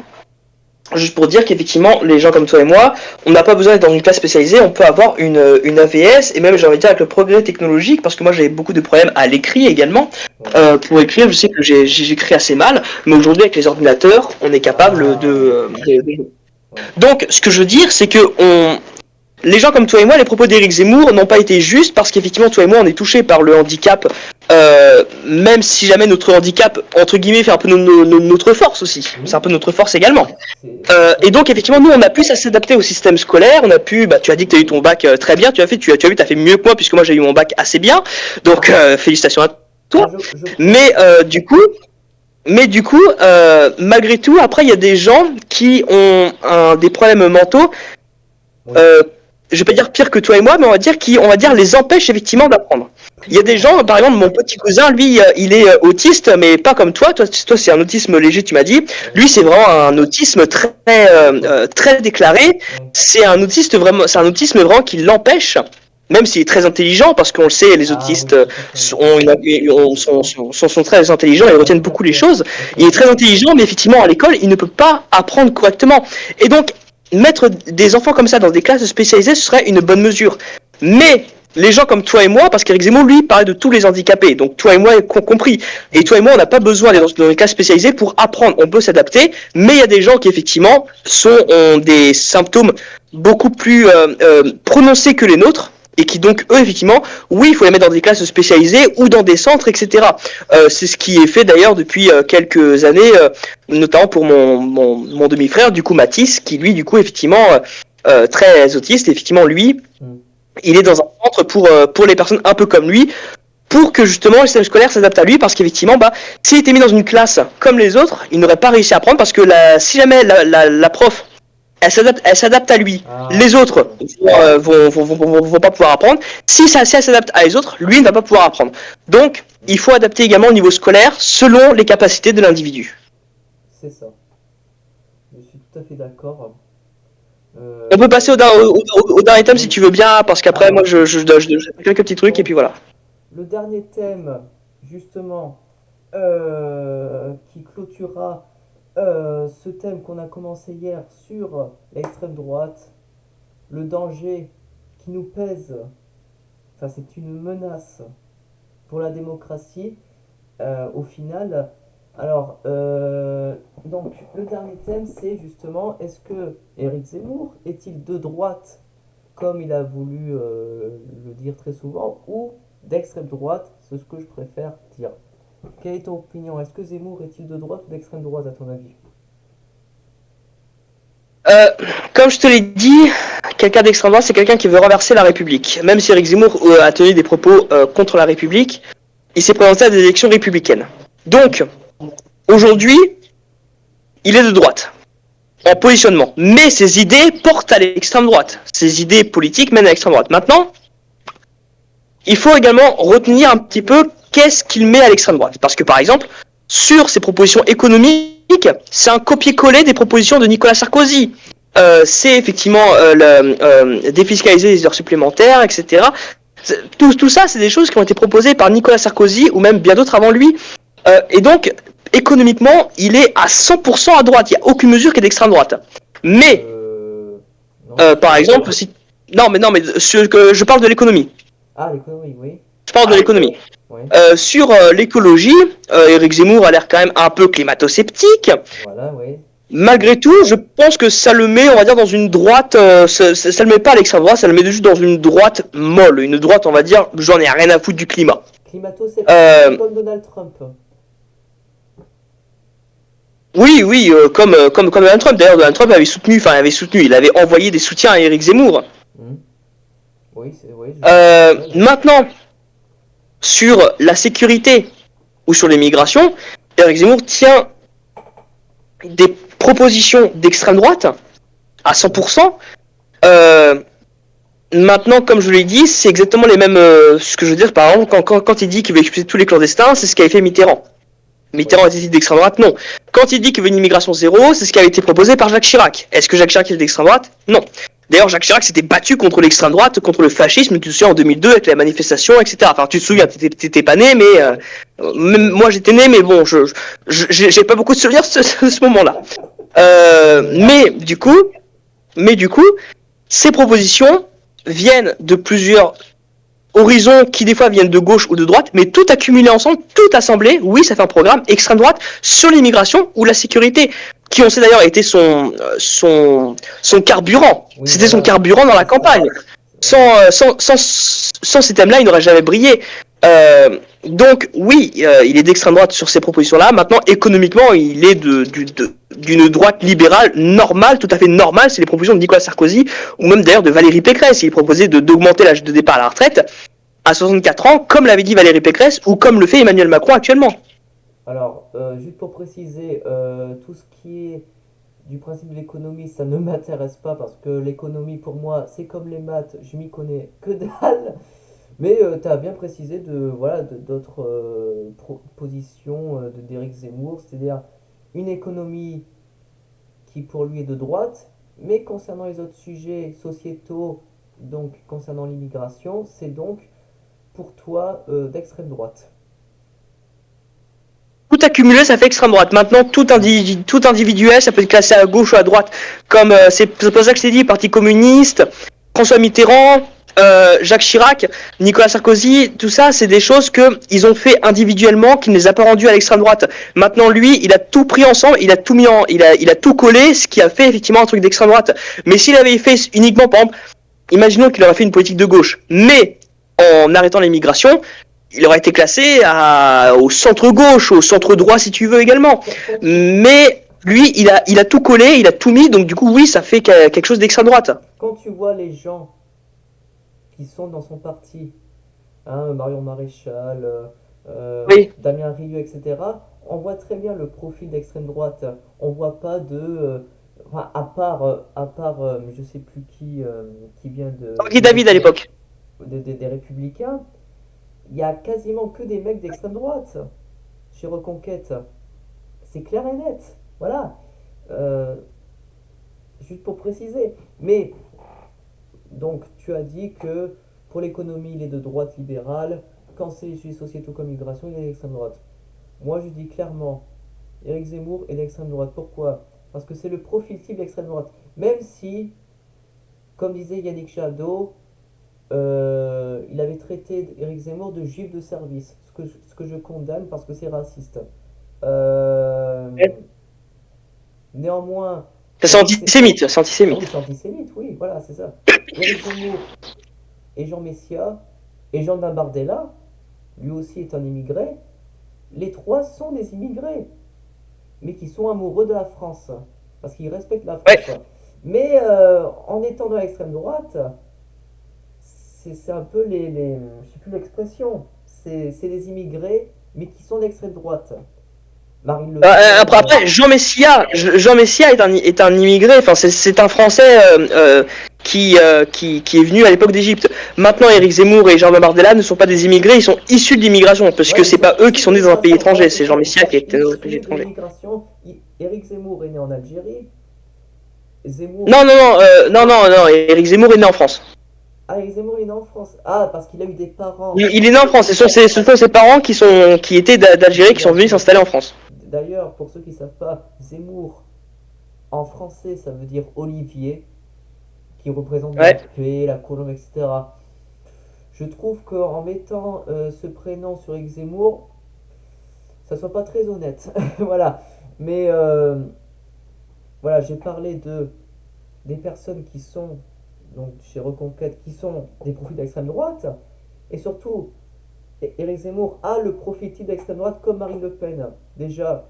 juste pour dire qu'effectivement, les gens comme toi et moi, on n'a pas besoin d'être dans une classe spécialisée, on peut avoir une AVS, et même j'ai envie de dire avec le progrès technologique, parce que moi j'avais beaucoup de problèmes à l'écrit également. Oui. Pour écrire, je sais que j'écris assez mal, mais aujourd'hui avec les ordinateurs, on est capable Ah oui, oui. Donc, ce que je veux dire, c'est que les gens comme toi et moi, les propos d'Éric Zemmour n'ont pas été justes parce qu'effectivement, toi et moi, on est touchés par le handicap, même si jamais notre handicap, entre guillemets, fait un peu notre force aussi. C'est un Oui, peu notre force également. c'est Et ça. donc, effectivement, nous, on a pu s'adapter au système scolaire. On a pu, bah, tu as dit que tu as eu ton bac très bien. Tu as vu, tu as fait mieux que moi puisque moi, j'ai eu mon bac assez bien. Donc, félicitations à Ah, toi. je crois. Mais du coup, malgré tout, après, il y a des gens qui ont des problèmes mentaux Oui, euh, je vais pas dire pire que toi et moi, mais on va dire qui, on va dire, les empêche effectivement d'apprendre. Il y a des primaire. gens, par exemple, mon petit cousin, lui, il est autiste, mais pas comme toi. Toi, c'est un autisme léger, tu m'as dit. Oui, Lui, c'est vraiment un autisme très déclaré. oui. C'est un autisme vraiment qui l'empêche, même s'il est très intelligent, parce qu'on le sait, les Ah autistes oui, tout à fait, oui. sont très intelligents et Ah, retiennent tout à beaucoup les fait. choses. Il est D'accord. très intelligent, mais effectivement, à l'école, il ne peut pas apprendre correctement. Et donc, mettre des enfants comme ça dans des classes spécialisées, ce serait une bonne mesure. Mais les gens comme toi et moi, parce qu'Éric Zemmour, lui, parlait de tous les handicapés, donc toi et moi compris. Et Oui, toi et moi, on n'a pas besoin d'être dans une classe spécialisée pour apprendre. On peut s'adapter, mais il y a des gens qui, effectivement, ont des symptômes beaucoup plus prononcés que les nôtres. Et qui donc, eux, effectivement, oui, il faut les mettre dans des classes spécialisées ou dans des centres, etc. C'est ce qui est fait d'ailleurs depuis quelques années, notamment pour mon demi-frère, du coup Mathis, qui lui, du coup, effectivement, très autiste, effectivement, lui, hmm, il est dans un centre pour les personnes un peu comme lui, pour que justement le système scolaire s'adapte à lui, parce qu'effectivement, bah, s'il était mis dans une classe comme les autres, il n'aurait pas réussi à apprendre, parce que si jamais la prof, elle s'adapte à lui, ah, les c'est autres ça. vont pas pouvoir apprendre. Si elle s'adapte à les autres, lui ne va pas pouvoir apprendre. Donc, il faut adapter également au niveau scolaire selon les capacités de l'individu. C'est ça. Je suis tout à fait d'accord. On peut passer Euh, au dernier thème si oui. tu veux bien, parce qu'après, moi, Alors, je fais quelques petits trucs, et puis donc, voilà. le dernier thème, justement, qui clôturera ce thème qu'on a commencé hier sur l'extrême droite, le danger qui nous pèse, enfin c'est une menace pour la démocratie, au final. Alors, donc, le dernier thème, c'est justement, est-ce que Éric Zemmour est-il de droite, comme il a voulu le dire très souvent, ou d'extrême droite, c'est ce que je préfère dire. Quelle est ton opinion? Est-ce que Zemmour est-il de droite ou d'extrême droite, à ton avis? Euh, Comme je te l'ai dit, quelqu'un d'extrême droite, c'est quelqu'un qui veut renverser la République. Même si Eric Zemmour a tenu des propos contre la République, il s'est présenté à des élections républicaines. Donc, aujourd'hui, il est de droite, en positionnement. Mais ses idées portent à l'extrême droite. Ses idées politiques mènent à l'extrême droite. Maintenant, il faut également retenir un petit peu qu'est-ce qu'il met à l'extrême droite. Parce que, par exemple, sur ses propositions économiques, c'est un copier-coller des propositions de Nicolas Sarkozy. C'est effectivement défiscaliser les heures supplémentaires, etc. Tout ça, c'est des choses qui ont été proposées par Nicolas Sarkozy ou même bien d'autres avant lui. Et donc, économiquement, il est à 100% à droite. Il n'y a aucune mesure qui est d'extrême droite. Mais, Non, par exemple, si... Non, mais je parle de l'économie. Ah, l'économie, oui. Je parle de l'économie. Oui. Sur l'écologie, Éric Zemmour a l'air quand même un peu climato-sceptique. Voilà, oui. Malgré tout, je pense que ça le met, on va dire, dans une droite. Ça le met pas à l'extrême droite, ça le met juste dans une droite molle. Une droite, on va dire, j'en ai rien à foutre du climat. Climato-sceptique comme Donald Trump. Oui, comme Donald Trump. D'ailleurs, Donald Trump il avait envoyé des soutiens à Éric Zemmour. Hmm. Oui, c'est oui, Maintenant, sur la sécurité ou sur l'immigration, Éric Zemmour tient des propositions d'extrême droite à 100%. Euh, Maintenant, comme je l'ai dit, c'est exactement les mêmes. Ce que je veux dire, par exemple, quand il dit qu'il veut expulser tous les clandestins, c'est ce qu'avait fait Mitterrand. Mitterrand était d'extrême droite? Non. Quand il dit qu'il veut une immigration zéro, c'est ce qui avait été proposé par Jacques Chirac. Est-ce que Jacques Chirac était d'extrême droite? Non. D'ailleurs, Jacques Chirac s'était battu contre l'extrême droite, contre le fascisme, tu te souviens, en 2002, avec la manifestation, etc. Enfin, tu te souviens, t'étais pas né, mais... même moi, j'étais né, mais bon, j'ai pas beaucoup de souvenirs de ce moment-là. Mais, du coup, ces propositions viennent de plusieurs horizons qui des fois viennent de gauche ou de droite, mais tout accumulé ensemble, tout assemblé, oui, ça fait un programme extrême droite sur l'immigration ou la sécurité, qui on sait d'ailleurs était son carburant. Oui, C'était voilà. son carburant dans la campagne. Sans ces thèmes-là, il n'aurait jamais brillé. Donc oui, il est d'extrême droite sur ces propositions-là. Maintenant, économiquement, il est d'une droite libérale normale, tout à fait normale. C'est les propositions de Nicolas Sarkozy ou même d'ailleurs de Valérie Pécresse. Il proposait d'augmenter l'âge de départ à la retraite à 64 ans, comme l'avait dit Valérie Pécresse ou comme le fait Emmanuel Macron actuellement. Alors, juste pour préciser, tout ce qui est du principe de l'économie, ça ne m'intéresse pas parce que l'économie, pour moi, c'est comme les maths, je m'y connais que dalle. Mais tu as bien précisé voilà, d'autres positions d'Éric Zemmour, c'est-à-dire une économie qui pour lui est de droite, mais concernant les autres sujets sociétaux, donc concernant l'immigration, c'est donc pour toi d'extrême droite. Tout accumulé, ça fait extrême droite. Maintenant, tout individuel, ça peut être classé à gauche ou à droite. Comme c'est pour ça que je t'ai dit, Parti communiste, François Mitterrand, Jacques Chirac, Nicolas Sarkozy, tout ça, c'est des choses qu'ils ont fait individuellement, qui ne les a pas rendues à l'extrême droite. Maintenant, lui, il a tout pris ensemble, il a tout mis en, il a tout collé, ce qui a fait effectivement un truc d'extrême droite. Mais s'il avait fait uniquement, par exemple, imaginons qu'il aurait fait une politique de gauche, mais en arrêtant l'immigration, il aurait été classé au centre-gauche, au centre-droit si tu veux également. Mais lui, il a tout collé, il a tout mis, donc du coup, oui, ça fait quelque chose d'extrême droite. Quand tu vois les gens qui sont dans son parti, hein, Marion Maréchal, Oui. Damien Rieu, etc., on voit très bien le profil d'extrême droite. On voit pas enfin, à part je sais plus qui vient Tanguy David à l'époque. des Républicains, il y a quasiment que des mecs d'extrême droite chez Reconquête. C'est clair et net. Voilà. Euh, Juste pour préciser. Mais, donc, tu as dit que pour l'économie, il est de droite libérale. Quand c'est les sujets sociétaux comme migration, il est d'extrême droite. Moi, je dis clairement, Éric Zemmour est d'extrême droite. Pourquoi? Parce que c'est le profil type d'extrême droite. Même si, comme disait Yannick Jadot, il avait traité Éric Zemmour de juif de service. Ce que je condamne parce que c'est raciste. Euh, Ouais. néanmoins, Ça, c'est Éric Zé- antisémite, c'est ah oui, antisémite. c'est antisémite, oui, voilà, c'est ça. Éric Zemmour et Jean Messia et Jean Bardella, lui aussi est un immigré, les trois sont des immigrés, mais qui sont amoureux de la France, parce qu'ils respectent la Ouais. France. Mais en étant dans l'extrême droite, c'est un peu je sais plus l'expression, c'est des immigrés, mais qui sont d'extrême droite. Marine Le Après, Pen, Jean Messia est un immigré, enfin c'est un Français qui est venu à l'époque d'Égypte. Maintenant, oui. Éric Zemmour et Jean Bardella ne sont pas des immigrés, ils sont issus de l'immigration, parce que Ouais, ils c'est sont pas eux qui issus de sont nés dans un pays l'immigration. Voilà, étranger, c'est c'est Jean ça. Ils Messia sont qui est né dans un pays issus de étranger. l'immigration. Éric Zemmour est né en Algérie. Zemmour. Non, Éric Zemmour est né en France. Ah, Éric Zemmour est né en France. Ah, parce qu'il a eu des parents Il est né en France, ce sont ses parents qui étaient qui d'Algérie étaient qui sont venus d'Algérie. s'installer en France. D'ailleurs, pour ceux qui ne savent pas, Zemmour, en français, ça veut dire Olivier, qui représente la Ouais. paix, la colombe, etc. Je trouve qu'en mettant ce prénom sur Éric Zemmour, ça soit pas très honnête. Voilà. Mais voilà, j'ai parlé des personnes qui sont, donc chez Reconquête, qui sont des profils d'extrême droite, et surtout, Éric Zemmour a le profil type d'extrême droite comme Marine Le Pen. Déjà,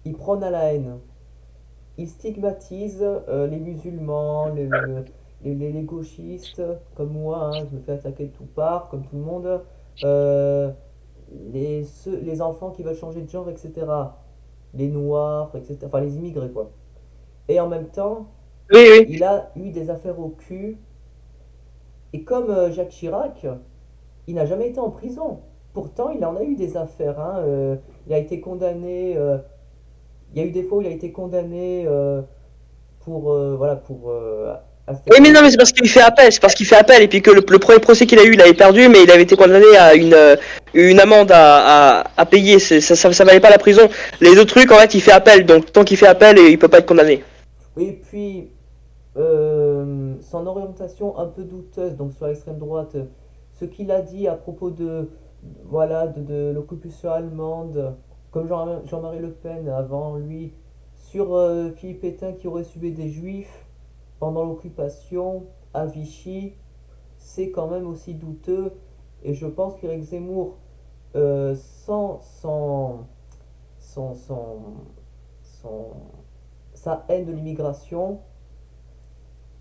il prône à la haine, il stigmatise les musulmans, les gauchistes, comme moi, hein, je me fais attaquer de tout part, comme tout le monde, euh, les enfants qui veulent changer de genre, etc., les noirs, etc., enfin les immigrés, quoi. Et en même temps, Oui, oui. il a eu des affaires au cul. Et comme Jacques Chirac, il n'a jamais été en prison. Pourtant, il en a eu des affaires, hein. Il a été condamné. Il y a eu des fois où il a été condamné pour voilà pour Oui, mais non, mais oui, c'est parce qu'il fait appel, c'est parce qu'il fait appel, et puis que le premier procès qu'il a eu, il avait perdu, mais il avait été condamné à une amende à payer, ça valait pas la prison. Les autres trucs, en fait, il fait appel, donc tant qu'il fait appel, il peut pas être condamné. et puis son orientation un peu douteuse donc sur l'extrême droite, ce qu'il a dit à propos de voilà de l'occupation allemande, comme Jean-Marie Le Pen avant lui, sur Philippe Pétain qui aurait subi des juifs pendant l'occupation à Vichy, c'est quand même aussi douteux. Et je pense qu'Éric Zemmour, sans son, son, son- sa haine de l'immigration,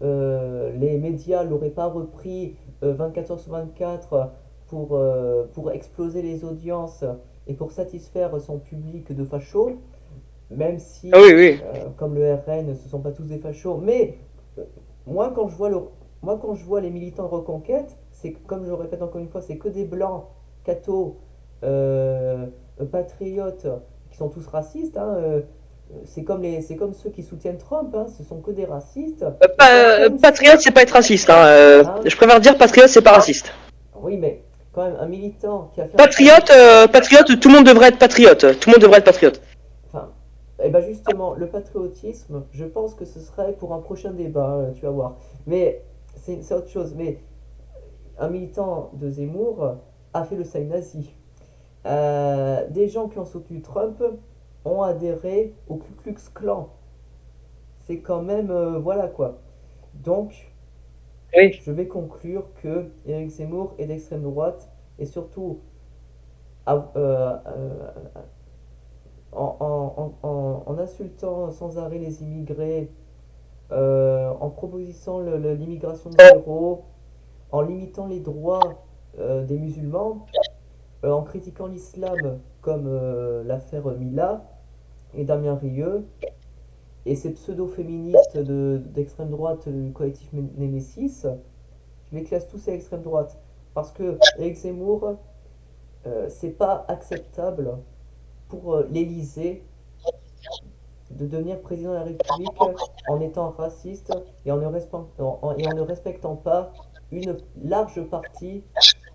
les médias l'auraient pas repris 24 heures sur 24 pour exploser les audiences et pour satisfaire son public de fachos, même Ah si, oui, oui. comme le RN, ce sont pas tous des fachos. Mais euh, moi, quand je vois moi, quand je vois les militants de Reconquête, c'est comme je le répète encore une fois, c'est que des blancs, cathos, euh, patriotes, qui sont tous racistes, hein, c'est comme ceux qui soutiennent Trump, hein, ce sont que des racistes. Et certaines Patriote, fois, c'est pas être raciste, hein. hein, Je préfère dire patriote, c'est pas raciste. oui, mais quand même, un militant qui a fait un travail. Patriote, tout le monde devrait être patriote. Tout le monde devrait être patriote. Enfin, et ben justement, le patriotisme, je pense que ce serait pour un prochain débat, tu vas voir. Mais c'est autre chose. Mais un militant de Zemmour a fait le seuil nazi. Des gens qui ont soutenu Trump ont adhéré au Ku Klux Klan. C'est quand même, voilà quoi. Donc, Oui. je vais conclure que Éric Zemmour est d'extrême droite et surtout en insultant sans arrêt les immigrés, en proposant l'immigration de zéro, en limitant les droits des musulmans, en critiquant l'islam comme l'affaire Mila et Damien Rieu, et ces pseudo-féministes d'extrême droite du collectif Némésis, je les classe tous à l'extrême droite. Parce que Eric Zemmour, c'est pas acceptable pour l'Élysée de devenir président de la République en étant raciste et et en ne respectant pas une large partie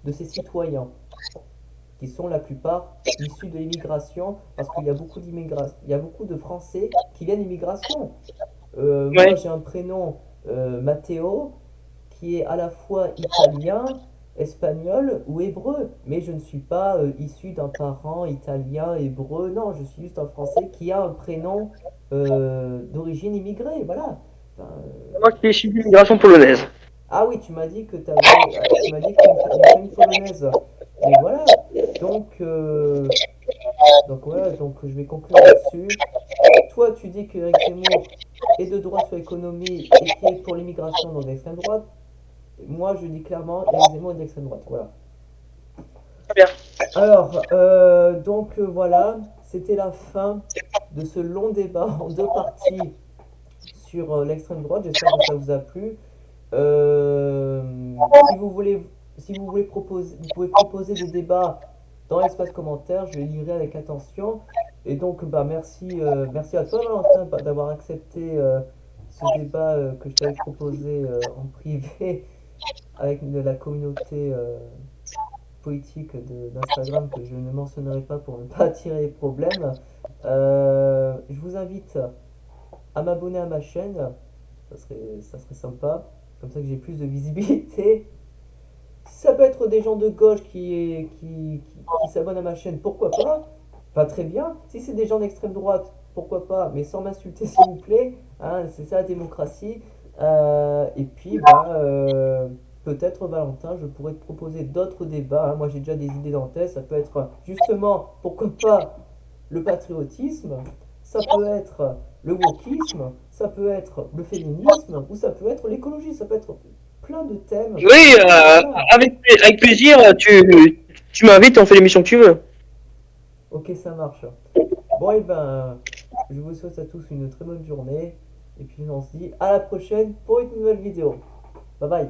de ses citoyens, qui sont la plupart issus de l'immigration, parce qu'il y a beaucoup il y a beaucoup de Français qui viennent d'immigration. Moi, Ouais. j'ai un prénom Matteo qui est à la fois italien, espagnol ou hébreu, mais je ne suis pas issu d'un parent italien, hébreu, non, je suis juste un Français qui a un prénom d'origine immigrée, voilà. Enfin, Moi, je suis issu d'immigration polonaise. ah oui, tu m'as dit que tu as une famille polonaise, mais voilà, donc, voilà, donc je vais conclure là-dessus. Toi, tu dis que Eric Zemmour est de droite sur l'économie et qui est pour l'immigration, donc d'extrême droite. Moi, je dis clairement, Eric Zemmour est d'extrême droite. Voilà. Très bien. Alors, voilà, c'était la fin de ce long débat en deux parties sur l'extrême droite. J'espère que ça vous a plu. Si vous voulez, si vous voulez proposer, vous pouvez proposer des débats dans l'espace commentaire. Je les lirai avec attention. Et donc, bah, merci à toi, Valentin, d'avoir accepté ce débat que je t'avais proposé en privé avec la communauté politique d'Instagram que je ne mentionnerai pas pour ne pas attirer les problèmes. Je vous invite à m'abonner à ma chaîne, ça serait sympa, comme ça que j'ai plus de visibilité. Si ça peut être des gens de gauche qui s'abonnent à ma chaîne, pourquoi pas? Pas très bien. Si c'est des gens d'extrême droite, pourquoi pas? Mais sans m'insulter, s'il vous plaît. Hein, c'est ça la démocratie. Et puis, peut-être, Valentin, je pourrais te proposer d'autres débats. Hein. Moi, j'ai déjà des idées dans la tête. Ça peut être justement, pourquoi pas, le patriotisme. Ça peut être le wokisme. Ça peut être le féminisme. Ou ça peut être l'écologie. Ça peut être plein de thèmes. Oui, Voilà. avec plaisir, tu m'invites, on fait l'émission que tu veux. Ok, ça marche. Bon, et ben, je vous souhaite à tous une très bonne journée. Et puis, on se dit à la prochaine pour une nouvelle vidéo. Bye bye.